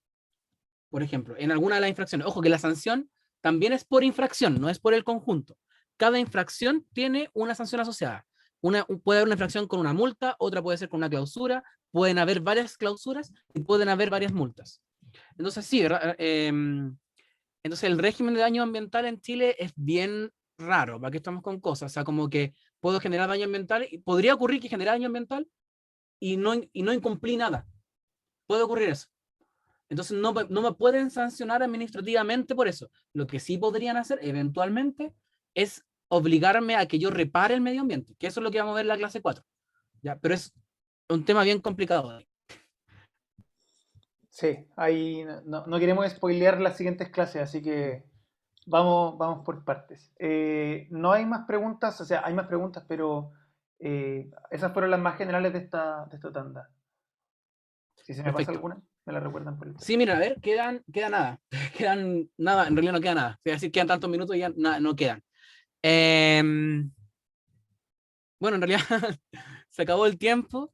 por ejemplo, en alguna de las infracciones. Ojo que la sanción también es por infracción, no es por el conjunto. Cada infracción tiene una sanción asociada. Puede haber una infracción con una multa, otra puede ser con una clausura, pueden haber varias clausuras y pueden haber varias multas. Entonces, sí, entonces el régimen de daño ambiental en Chile es bien raro, para que estamos con cosas, o sea, como que puedo generar daño ambiental, y podría ocurrir que genere daño ambiental y no incumplí nada. Puede ocurrir eso. Entonces no me pueden sancionar administrativamente por eso. Lo que sí podrían hacer eventualmente es obligarme a que yo repare el medio ambiente, que eso es lo que vamos a ver en la clase 4. ¿Ya? Pero es un tema bien complicado. Sí, ahí no queremos spoilear las siguientes clases, así que vamos por partes. No hay más preguntas, o sea, hay más preguntas, pero esas fueron las más generales de esta tanda. Si se me pasa Perfecto. alguna, me la recuerdan por el chat. Sí, mira, a ver, queda nada. Quedan nada, en realidad no queda nada. Es decir, quedan tantos minutos y ya no quedan. Eh, bueno, en realidad se acabó el tiempo.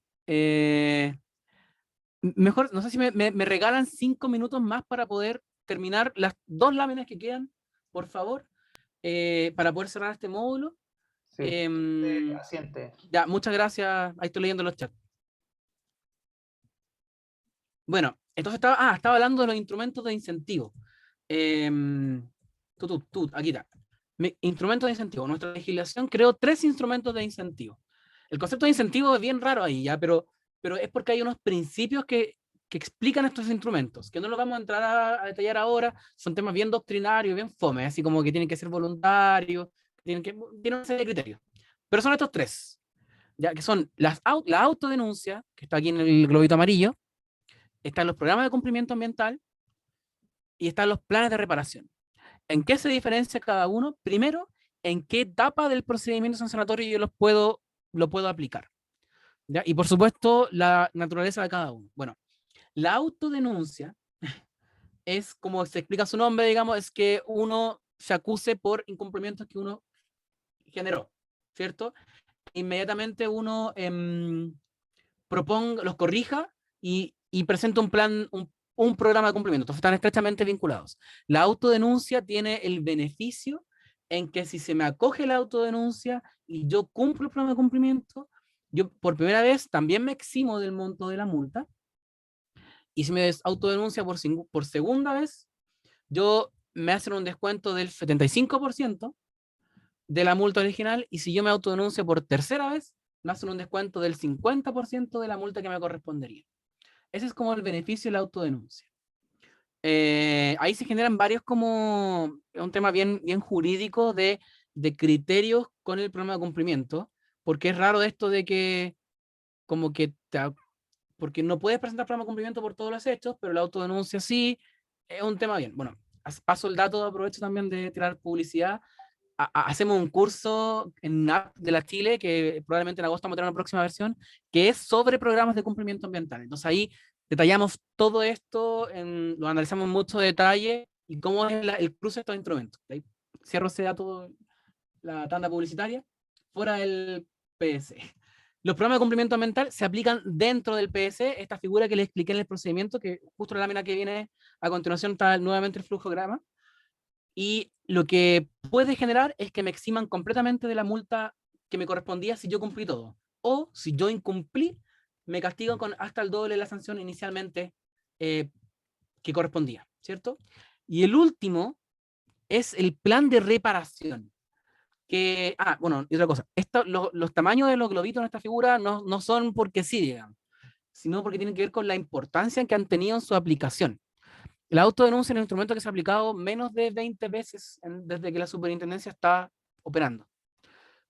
Mejor, no sé si me regalan 5 minutos más para poder terminar las 2 láminas que quedan, por favor, para poder cerrar este módulo. Sí, Em, asiente. ya, muchas gracias. Ahí estoy leyendo los chats. Bueno, entonces estaba hablando de los instrumentos de incentivo. Em, aquí está. Instrumentos de incentivo. Nuestra legislación creó 3 instrumentos de incentivo. El concepto de incentivo es bien raro ahí, ya, pero es porque hay unos principios que explican estos instrumentos, que no los vamos a entrar a detallar ahora, son temas bien doctrinarios, bien fome, así como que tienen que ser voluntarios, tienen una serie de criterios. Pero son estos tres, ya que son la autodenuncia, que está aquí en el globito amarillo, están los programas de cumplimiento ambiental y están los planes de reparación. ¿En qué se diferencia cada uno? Primero, en qué etapa del procedimiento sancionatorio yo lo puedo aplicar. ¿Ya? Y por supuesto, la naturaleza de cada uno. Bueno, la autodenuncia es, como se explica su nombre, digamos, es que uno se acuse por incumplimientos que uno generó, ¿cierto? Inmediatamente uno proponga, los corrija y presenta un plan, un programa de cumplimiento. Entonces están estrechamente vinculados. La autodenuncia tiene el beneficio en que si se me acoge la autodenuncia y yo cumplo el programa de cumplimiento, yo por primera vez también me eximo del monto de la multa. Y si me autodenuncia por segunda vez, yo me hacen un descuento del 75% de la multa original, y si yo me autodenuncio por tercera vez, me hacen un descuento del 50% de la multa que me correspondería. Ese es como el beneficio de la autodenuncia. Ahí se generan varios como un tema bien, bien jurídico de criterios con el programa de cumplimiento, porque es raro esto de que como que porque no puedes presentar programa de cumplimiento por todos los hechos, pero la autodenuncia sí, es un tema bien. Bueno, paso el dato, aprovecho también de tirar publicidad. Hacemos un curso en app de la Chile, que probablemente en agosto vamos a tener una próxima versión, que es sobre programas de cumplimiento ambiental. Entonces ahí detallamos todo esto, lo analizamos en mucho detalle y cómo es el cruce de estos instrumentos. Ahí cierro ese dato, la tanda publicitaria, fuera del PS. Los programas de cumplimiento ambiental se aplican dentro del PS, esta figura que les expliqué en el procedimiento, que justo en la lámina que viene a continuación está nuevamente el flujograma, y lo que puede generar es que me eximan completamente de la multa que me correspondía si yo cumplí todo. O si yo incumplí, me castigan con hasta el doble de la sanción inicialmente eh, que correspondía, ¿cierto? Y el último es el plan de reparación. Bueno, y otra cosa, los tamaños de los globitos en esta figura no son porque sí, digamos, sino porque tienen que ver con la importancia que han tenido en su aplicación. La autodenuncia es un instrumento que se ha aplicado menos de 20 veces desde que la superintendencia está operando.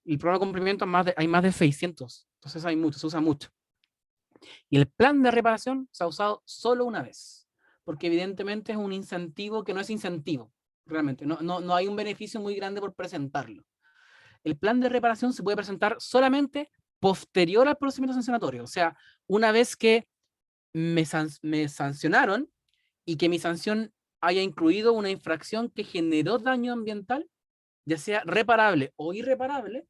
Y el programa de cumplimiento hay más de 600, entonces hay mucho, se usa mucho. Y el plan de reparación se ha usado solo una vez, porque evidentemente es un incentivo que no es incentivo, realmente. No hay un beneficio muy grande por presentarlo. El plan de reparación se puede presentar solamente posterior al procedimiento sancionatorio, o sea, una vez que me sancionaron y que mi sanción haya incluido una infracción que generó daño ambiental, ya sea reparable o irreparable,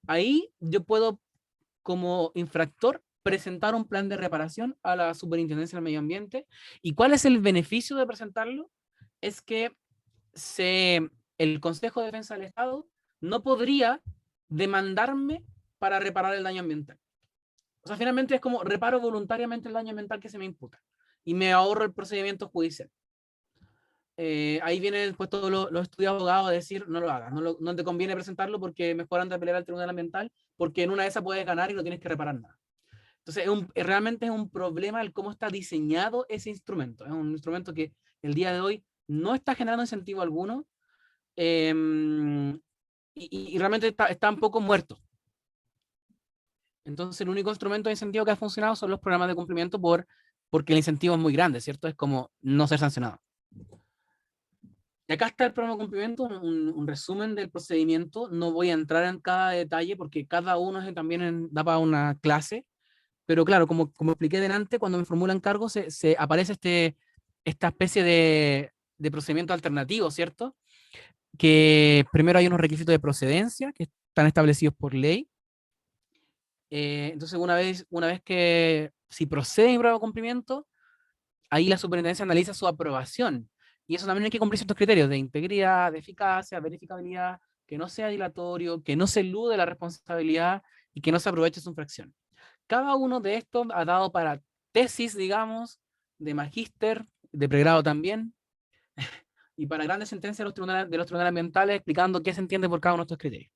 ahí yo puedo, como infractor, presentar un plan de reparación a la Superintendencia del Medio Ambiente. ¿Y cuál es el beneficio de presentarlo? Es que el Consejo de Defensa del Estado no podría demandarme para reparar el daño ambiental. O sea, finalmente es como reparo voluntariamente el daño ambiental que se me imputa y me ahorro el procedimiento judicial. Ahí viene pues todos los estudios abogados a decir no lo hagas, no te conviene presentarlo porque mejor anda a pelear al tribunal ambiental, porque en una de esas puedes ganar y no tienes que reparar nada. Entonces realmente es un problema el cómo está diseñado ese instrumento. Es un instrumento que el día de hoy no está generando incentivo alguno, eh, y realmente está un poco muerto. Entonces el único instrumento de incentivo que ha funcionado son los programas de cumplimiento porque el incentivo es muy grande, ¿cierto? Es como no ser sancionado. Y acá está el programa de cumplimiento, un resumen del procedimiento. No voy a entrar en cada detalle porque cada uno también da para una clase. Pero claro, como expliqué delante, cuando me formulan cargos se aparece esta especie de procedimiento alternativo, ¿cierto? Que primero hay unos requisitos de procedencia que están establecidos por ley. Entonces, una vez que si procede mi prueba de cumplimiento, ahí la superintendencia analiza su aprobación. Y eso también hay que cumplir ciertos criterios de integridad, de eficacia, verificabilidad, que no sea dilatorio, que no se elude la responsabilidad y que no se aproveche su infracción. Cada uno de estos ha dado para tesis, digamos, de magíster, de pregrado también, y para grandes sentencias de los tribunales ambientales explicando qué se entiende por cada uno de estos criterios.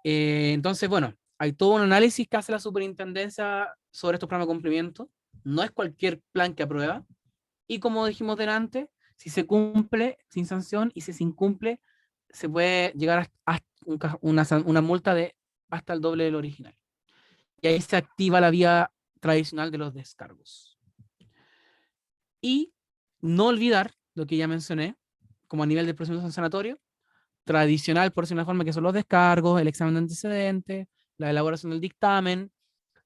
Entonces, bueno, hay todo un análisis que hace la superintendencia sobre estos programas de cumplimiento. no es cualquier plan que aprueba, y como dijimos delante, si se cumple sin sanción y si se incumple, se puede llegar a una multa de hasta el doble del original. Y ahí se activa la vía tradicional de los descargos. Y no olvidar lo que ya mencioné, como a nivel del procedimiento sancionatorio, tradicional, por decir una forma, que son los descargos, el examen de antecedentes, la elaboración del dictamen,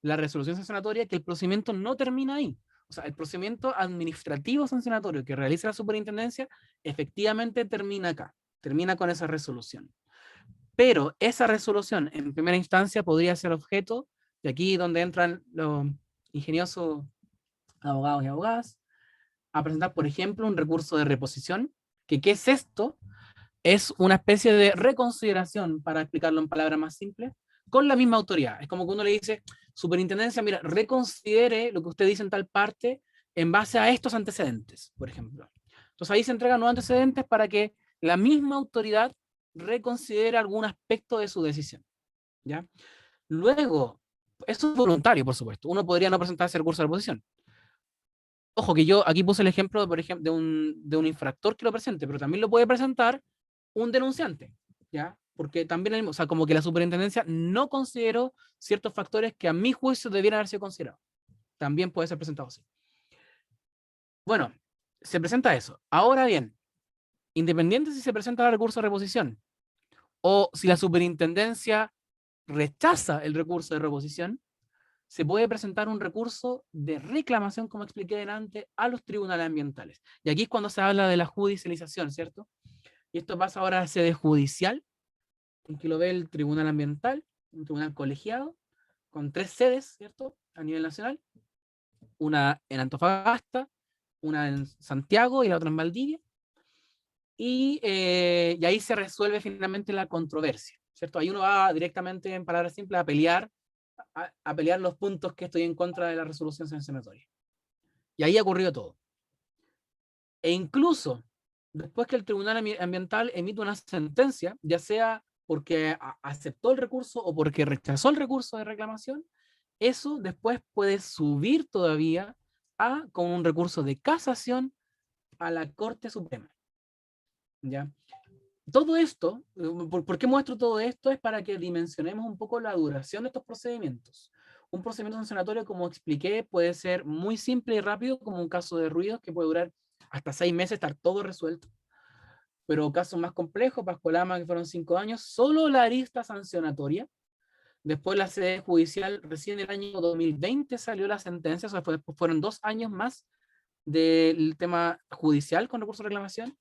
la resolución sancionatoria, que el procedimiento no termina ahí. O sea, el procedimiento administrativo sancionatorio que realiza la superintendencia efectivamente termina acá, termina con esa resolución. Pero esa resolución en primera instancia podría ser objeto, de aquí donde entran los ingeniosos abogados y abogadas, a presentar, por ejemplo, un recurso de reposición, que ¿qué es esto? Es una especie de reconsideración, para explicarlo en palabras más simples, con la misma autoridad. Es como que uno le dice, superintendencia, mira, reconsidere lo que usted dice en tal parte en base a estos antecedentes, por ejemplo. Entonces ahí se entregan nuevos antecedentes para que la misma autoridad reconsidere algún aspecto de su decisión. ¿Ya? Luego, esto es voluntario, por supuesto. Uno podría no presentar ese recurso de reposición. Ojo, que yo aquí puse el ejemplo, por ejemplo, de un infractor que lo presente, pero también lo puede presentar un denunciante, ¿ya? Porque también, o sea, como que la superintendencia no consideró ciertos factores que a mi juicio debieran haber sido considerados. También puede ser presentado así. Bueno, se presenta eso. Ahora bien, independiente si se presenta el recurso de reposición o si la superintendencia rechaza el recurso de reposición, se puede presentar un recurso de reclamación, como expliqué delante, a los tribunales ambientales. Y aquí es cuando se habla de la judicialización, ¿cierto? Y esto pasa ahora a sede judicial, en que lo ve el tribunal ambiental, un tribunal colegiado, con 3 sedes, ¿cierto? A nivel nacional, una en Antofagasta, una en Santiago y la otra en Valdivia. Y ahí se resuelve finalmente la controversia, ¿cierto? Ahí uno va directamente, en palabras simples, a pelear los puntos que estoy en contra de la resolución sancionatoria. Y ahí ha ocurrido todo. E incluso, después que el Tribunal Ambiental emite una sentencia, ya sea porque aceptó el recurso o porque rechazó el recurso de reclamación, eso después puede subir todavía con un recurso de casación a la Corte Suprema. ¿Ya? Todo esto, ¿por qué muestro todo esto? Es para que dimensionemos un poco la duración de estos procedimientos. Un procedimiento sancionatorio, como expliqué, puede ser muy simple y rápido, como un caso de ruidos que puede durar hasta 6 meses, estar todo resuelto. Pero casos más complejos, Pascualama, que fueron 5 años, solo la arista sancionatoria. Después la sede judicial, recién en el año 2020 salió la sentencia, o sea, fueron 2 años más del tema judicial con recurso de reclamación.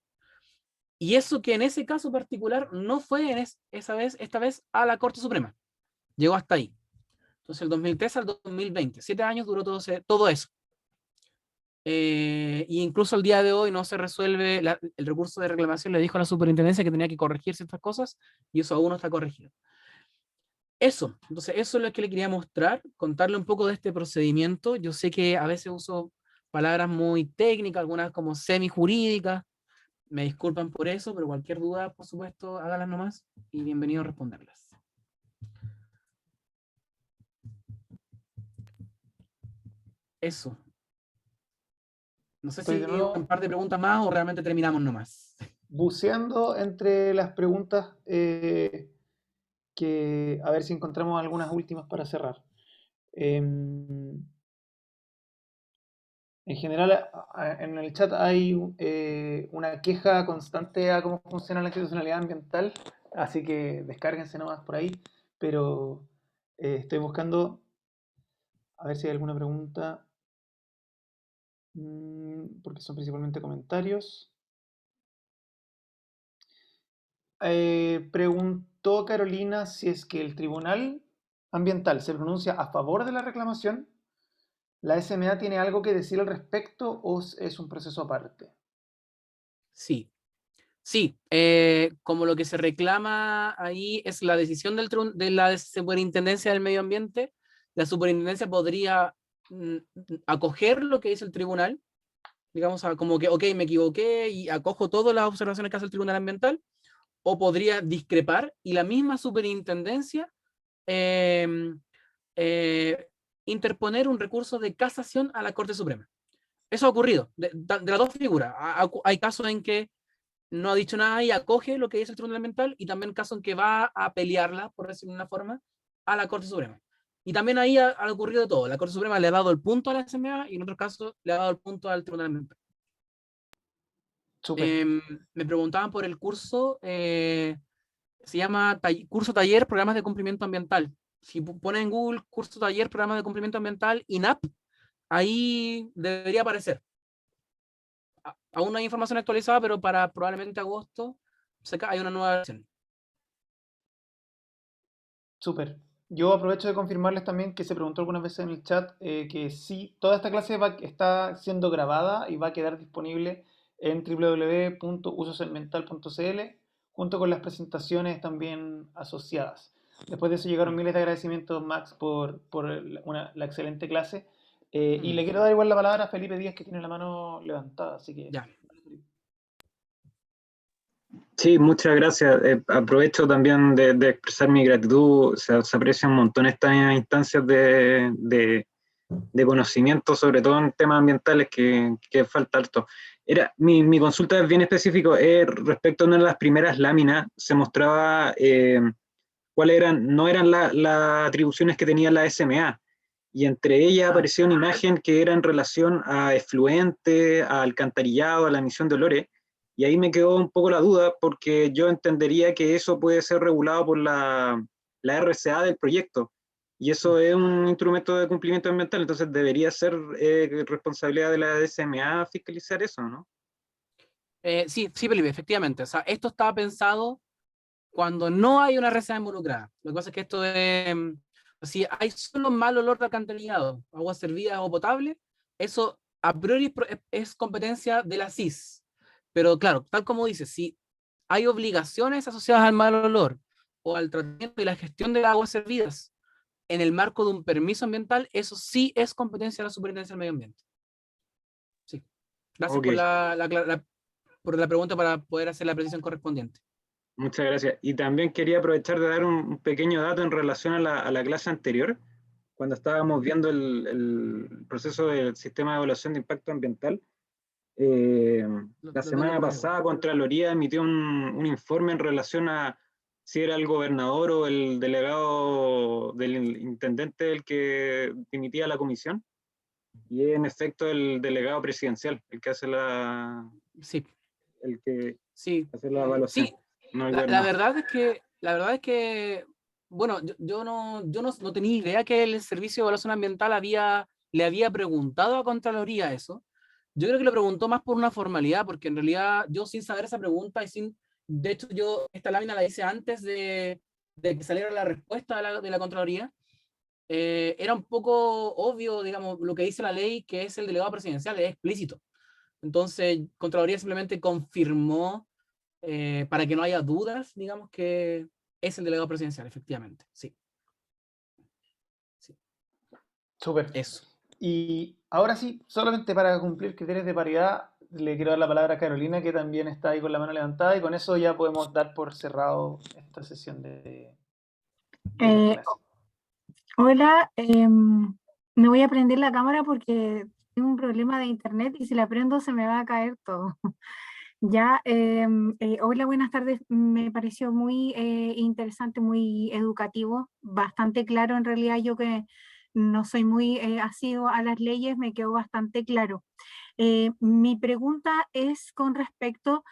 Y eso que en ese caso particular no fue esta vez a la Corte Suprema. Llegó hasta ahí. Entonces, el 2003 al 2020, 7 años duró todo eso. Y incluso el día de hoy no se resuelve, el recurso de reclamación le dijo a la superintendencia que tenía que corregir ciertas cosas y eso aún no está corregido. Entonces eso es lo que le quería mostrar, contarle un poco de este procedimiento. Yo sé que a veces uso palabras muy técnicas, algunas como semi-jurídicas, me disculpan por eso, pero cualquier duda, por supuesto, hágalas nomás y bienvenido a responderlas. Eso. No sé Estoy de si un nuevo par de preguntas más o realmente terminamos nomás. buceando entre las preguntas que a ver si encontramos algunas últimas para cerrar. Em, en general, en el chat hay una queja constante a cómo funciona la institucionalidad ambiental, así que descárguense nomás por ahí, pero estoy buscando a ver si hay alguna pregunta, porque son principalmente comentarios. Preguntó Carolina si es que el tribunal ambiental se pronuncia a favor de la reclamación, ¿la SMA tiene algo que decir al respecto o es un proceso aparte? Sí, sí. Como lo que se reclama ahí es la decisión de la Superintendencia del Medio Ambiente, la Superintendencia podría acoger lo que dice el tribunal, digamos, como que, ok, me equivoqué y acojo todas las observaciones que hace el tribunal ambiental, o podría discrepar y la misma superintendencia eh, eh, interponer un recurso de casación a la Corte Suprema. Eso ha ocurrido, de las dos figuras. Hay casos en que no ha dicho nada y acoge lo que dice el Tribunal Ambiental, y también casos en que va a pelearla, por decirlo de una forma, a la Corte Suprema. Y también ahí ha ocurrido de todo. La Corte Suprema le ha dado el punto a la SMA y en otros casos le ha dado el punto al Tribunal Ambiental. Súper. Me preguntaban por el curso, se llama curso taller programas de cumplimiento ambiental. Si ponen en Google curso taller programas de cumplimiento ambiental INAP, ahí debería aparecer. Aún no hay información actualizada, pero para probablemente agosto hay una nueva versión. Súper. Yo aprovecho de confirmarles también que se preguntó algunas veces en el chat que sí, toda esta clase está siendo grabada y va a quedar disponible en www.usosambiental.cl junto con las presentaciones también asociadas. Después de eso llegaron miles de agradecimientos, Max, por la excelente clase. Y le quiero dar igual la palabra a Felipe Díaz, que tiene la mano levantada, así que... Ya. Sí, muchas gracias. Aprovecho también de expresar mi gratitud. Se aprecia un montón estas instancias de conocimiento, sobre todo en temas ambientales, que falta harto. Mi consulta es bien específico. Respecto a una de las primeras láminas, se mostraba cuáles no eran las atribuciones que tenía la SMA. Y entre ellas aparecía una imagen que era en relación a efluente, a alcantarillado, a la emisión de olores. Y ahí me quedó un poco la duda, porque yo entendería que eso puede ser regulado por la RCA del proyecto. Y eso es un instrumento de cumplimiento ambiental, entonces debería ser responsabilidad de la SMA fiscalizar eso, ¿no? Sí, Felipe, efectivamente. O sea, esto estaba pensado cuando no hay una reserva involucrada. Lo que pasa es que esto es, si hay solo mal olor de alcantarillado, agua servida o potable, eso a priori es competencia de la CIS. Pero claro, tal como dice, si hay obligaciones asociadas al mal olor o al tratamiento y la gestión de las aguas servidas en el marco de un permiso ambiental, eso sí es competencia de la Superintendencia del Medio Ambiente. Sí. Gracias Ok, por la pregunta para poder hacer la precisión correspondiente. muchas gracias. Y también quería aprovechar de dar un pequeño dato en relación a la clase anterior, cuando estábamos viendo el proceso del sistema de evaluación de impacto ambiental. La Lo tengo semana por ahí igual. pasada Contraloría emitió un informe en relación a si era el gobernador o el delegado del intendente el que dimitía la comisión, y es en efecto el delegado presidencial el que hace Sí, el que sí. hace la evaluación, Sí, no el la gobernador. verdad es que, bueno, yo no tenía idea que el Servicio de Evaluación Ambiental le había preguntado a Contraloría eso. Yo creo que lo preguntó más por una formalidad, porque en realidad yo sin saber esa pregunta de hecho yo esta lámina la hice antes de que saliera la respuesta de la Contraloría. Era un poco obvio, digamos, lo que dice la ley, que es el delegado presidencial, es explícito. Entonces, Contraloría simplemente confirmó para que no haya dudas, digamos que es el delegado presidencial, efectivamente. Sí. Sí. Súper. Eso. Y ahora sí, solamente para cumplir criterios de paridad, le quiero dar la palabra a Carolina, que también está ahí con la mano levantada, y con eso ya podemos dar por cerrado esta sesión de la Eh, clase. Hola, me voy a prender la cámara porque tengo un problema de internet y si la prendo se me va a caer todo. Ya, hola, buenas tardes. Me pareció muy interesante, muy educativo, bastante claro. En realidad, yo que no soy muy asiduo a las leyes, me quedó bastante claro. Mi pregunta es con respecto,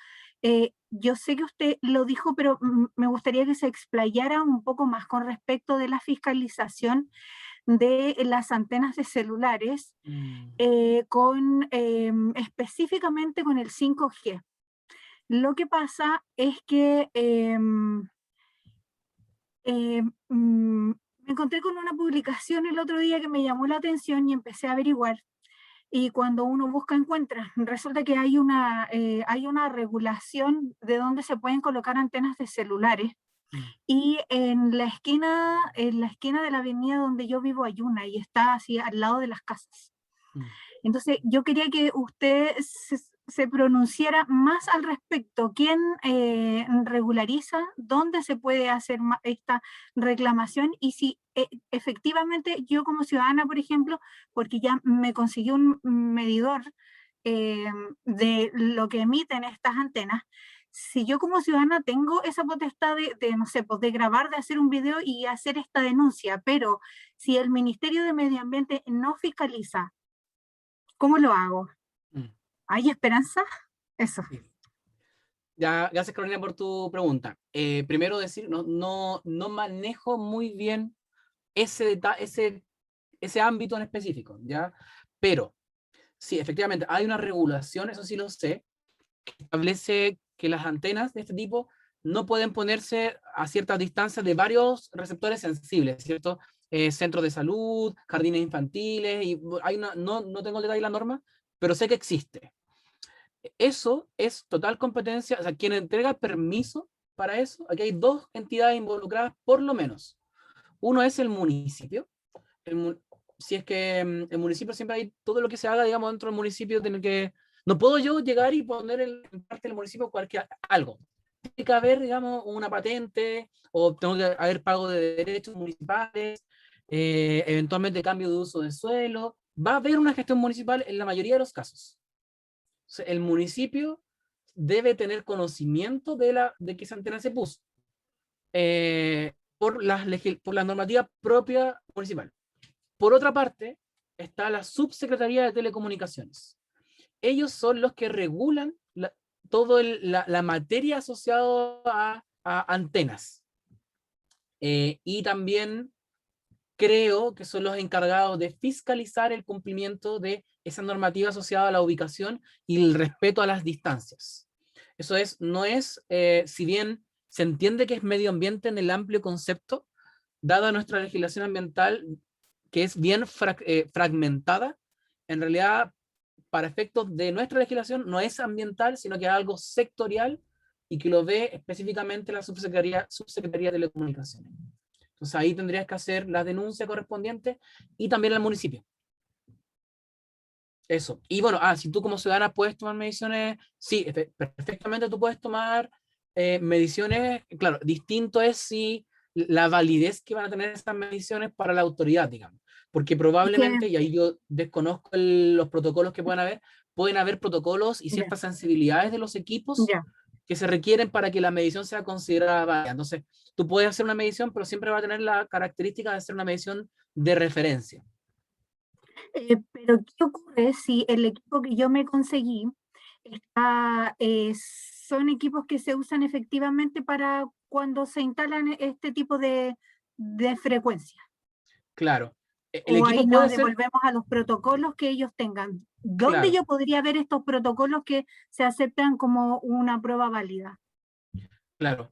yo sé que usted lo dijo, pero me gustaría que se explayara un poco más con respecto de la fiscalización de las antenas de celulares, específicamente con el 5G. Lo que pasa es que me encontré con una publicación el otro día que me llamó la atención y empecé a averiguar. Y cuando uno busca, encuentra. Resulta que hay una regulación de dónde se pueden colocar antenas de celulares. Y en la esquina de la avenida donde yo vivo hay una y está así al lado de las casas. Entonces, yo quería que usted se pronunciara más al respecto. ¿Quién regulariza? ¿Dónde se puede hacer esta reclamación? Y si efectivamente yo como ciudadana, por ejemplo, porque ya me conseguí un medidor de lo que emiten estas antenas, si yo como ciudadana tengo esa potestad no sé, pues de grabar, de hacer un video y hacer esta denuncia, pero si el Ministerio de Medio Ambiente no fiscaliza, ¿cómo lo hago? Mm, ¿Hay esperanza? Eso. sí. Ya, gracias Carolina por tu pregunta. Primero decir, no manejo muy bien ese ámbito en específico, ¿ya? Pero sí, efectivamente, hay una regulación, eso sí lo sé, que establece que las antenas de este tipo no pueden ponerse a ciertas distancias de varios receptores sensibles, ¿cierto? Centros de salud, jardines infantiles, y hay no tengo el detalle de la norma, pero sé que existe. Eso es total competencia, o sea, quien entrega permiso para eso, aquí hay dos entidades involucradas por lo menos. Uno es el municipio, si es que el municipio siempre hay todo lo que se haga, digamos, dentro del municipio, tener que, no puedo yo llegar y poner en parte del municipio algo. Tiene que haber, digamos, una patente, o tengo que haber pago de derechos municipales, eventualmente cambio de uso de suelo. Va a haber una gestión municipal en la mayoría de los casos. O sea, el municipio debe tener conocimiento de que esa antena se puso por la normativa propia municipal. Por otra parte, está la Subsecretaría de Telecomunicaciones. Ellos son los que regulan toda la materia asociada a antenas. Y también creo que son los encargados de fiscalizar el cumplimiento de esa normativa asociada a la ubicación y el respeto a las distancias. Eso es, no es, si bien se entiende que es medio ambiente en el amplio concepto, dada nuestra legislación ambiental, que es bien fragmentada, en realidad, para efectos de nuestra legislación, no es ambiental, sino que es algo sectorial y que lo ve específicamente la Subsecretaría de Telecomunicaciones. Entonces ahí tendrías que hacer la denuncia correspondiente y también al municipio. Eso. Y bueno, si tú como ciudadana puedes tomar mediciones, sí, perfectamente tú puedes tomar mediciones, claro, distinto es si la validez que van a tener esas mediciones para la autoridad, digamos, porque probablemente, y ahí yo desconozco los protocolos que pueden haber protocolos y ciertas sensibilidades de los equipos que se requieren para que la medición sea considerada válida. Entonces, tú puedes hacer una medición, pero siempre va a tener la característica de ser una medición de referencia. Pero ¿qué ocurre si el equipo que yo me conseguí son equipos que se usan efectivamente para cuando se instalan este tipo de frecuencia? Claro. El equipo ahí nos devolvemos a los protocolos que ellos tengan. ¿Dónde yo podría ver estos protocolos que se aceptan como una prueba válida? Claro.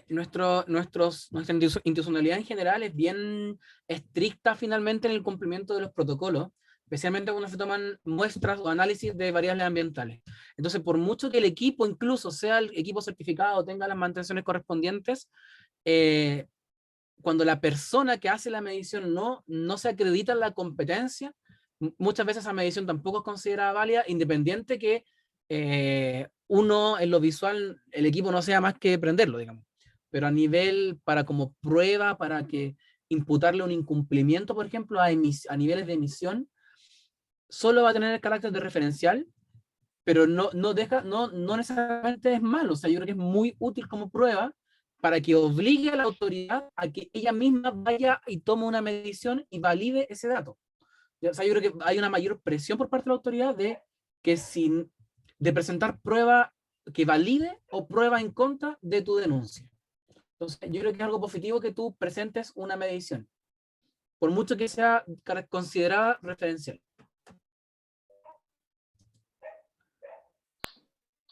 Nuestra institucionalidad en general es bien estricta finalmente en el cumplimiento de los protocolos, especialmente cuando se toman muestras o análisis de variables ambientales. Entonces, por mucho que el equipo incluso sea el equipo certificado, tenga las mantenciones correspondientes, cuando la persona que hace la medición no se acredita en la competencia, muchas veces esa medición tampoco es considerada válida, independiente que uno en lo visual, el equipo no sea más que prenderlo, digamos. Pero a nivel, para como prueba, para que imputarle un incumplimiento, por ejemplo, a niveles de emisión, solo va a tener el carácter de referencial, pero no necesariamente es malo. O sea, yo creo que es muy útil como prueba para que obligue a la autoridad a que ella misma vaya y tome una medición y valide ese dato. O sea, yo creo que hay una mayor presión por parte de la autoridad de presentar prueba que valide o prueba en contra de tu denuncia. Entonces, yo creo que es algo positivo que tú presentes una medición, por mucho que sea considerada referencial.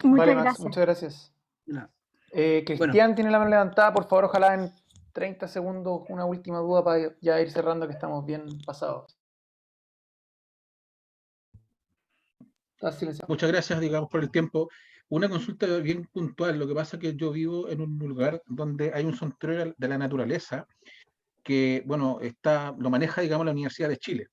Vale, Max, muchas gracias. No. Cristian tiene la mano levantada, por favor, ojalá en 30 segundos una última duda para ya ir cerrando, que estamos bien pasados. Muchas gracias, digamos, por el tiempo. Una consulta bien puntual. Lo que pasa es que yo vivo en un lugar donde hay un santuario de la naturaleza que, bueno, lo maneja, digamos, la Universidad de Chile.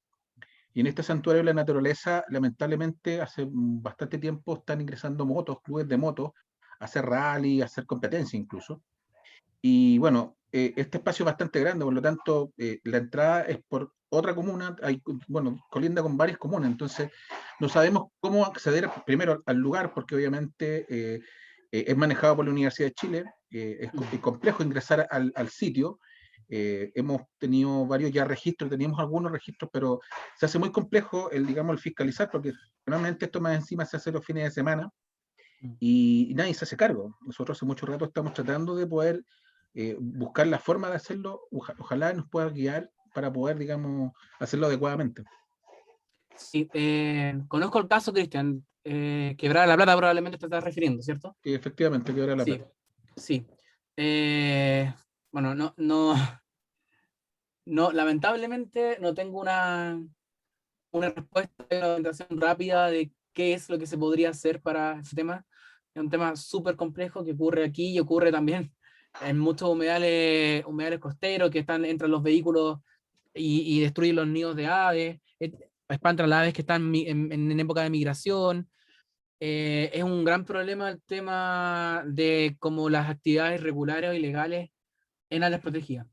Y en este santuario de la naturaleza, lamentablemente, hace bastante tiempo están ingresando motos, clubes de motos, a hacer rally, a hacer competencia incluso. Y bueno, este espacio es bastante grande, por lo tanto, la entrada es por otra comuna, bueno, colinda con varias comunas, entonces no sabemos cómo acceder primero al lugar, porque obviamente es manejado por la Universidad de Chile, es complejo ingresar al sitio. Hemos tenido varios ya registros, teníamos algunos registros, pero se hace muy complejo digamos, el fiscalizar, porque realmente esto más encima se hace los fines de semana y nadie se hace cargo. Nosotros hace mucho rato estamos tratando de poder buscar la forma de hacerlo, ojalá nos pueda guiar para poder, digamos, hacerlo adecuadamente. Sí, conozco el caso, Cristian. Quebrada la Plata probablemente te estás refiriendo, ¿cierto? Y efectivamente, que ahora la Sí, plata. sí. Bueno, no, lamentablemente no tengo una respuesta, una orientación rápida de qué es lo que se podría hacer para ese tema. Es un tema súper complejo que ocurre aquí y ocurre también en muchos humedales costeros que están entre los vehículos y destruyen los nidos de aves, espantan las aves que están en época de migración. Es un gran problema el tema de como las actividades regulares o ilegales en áreas protegidas.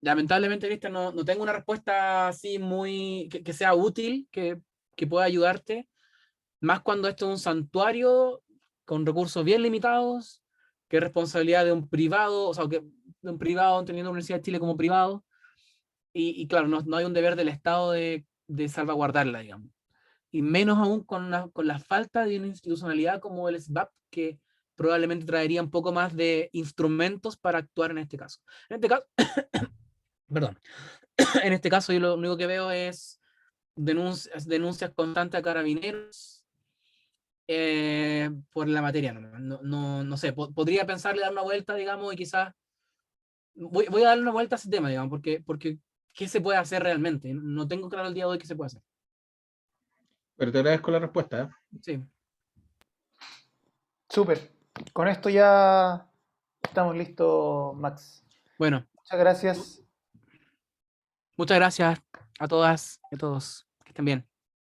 Lamentablemente, Cristian, no tengo una respuesta así muy que sea útil, que pueda ayudarte, más cuando esto es un santuario con recursos bien limitados, que es responsabilidad de un privado, o sea, de un privado, teniendo la Universidad de Chile como privado, y claro, no hay un deber del Estado de salvaguardarla, digamos. Y menos aún con la falta de una institucionalidad como el SBAP, que probablemente traería un poco más de instrumentos para actuar en este caso. En este caso, perdón, en este caso yo lo único que veo es denuncias constantes a carabineros por la materia. No sé, podría pensarle dar una vuelta, digamos, y quizás voy a darle una vuelta a ese tema, digamos, porque ¿qué se puede hacer realmente? No tengo claro el día de hoy qué se puede hacer. Pero te agradezco la respuesta, ¿eh? Sí, Súper. Con esto ya estamos listos, Max. bueno, Muchas gracias. muchas gracias a todas y a todos. Que estén bien.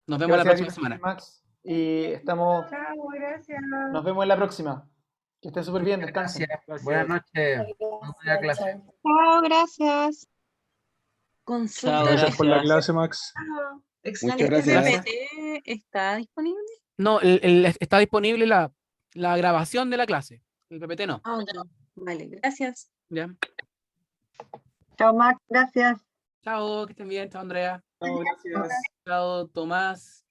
Nos vemos la Gracias a ti próxima también, semana. Max. Y estamos. Chao, gracias. Nos vemos en la próxima. Que estén súper bien, descansen. Gracias. Buenas noches. Muy buena clase. Chao, gracias. Chao, Consulta. Gracias por la gracias. clase, Max. Excelente. Muchas gracias. PPT está disponible? No, está disponible la grabación de la clase. El PPT no. Ah, ok. Vale, gracias. ¿Ya? Chao, Max, gracias. Chao, que estén bien. Chao, Andrea. Chao, gracias. Chao, Tomás.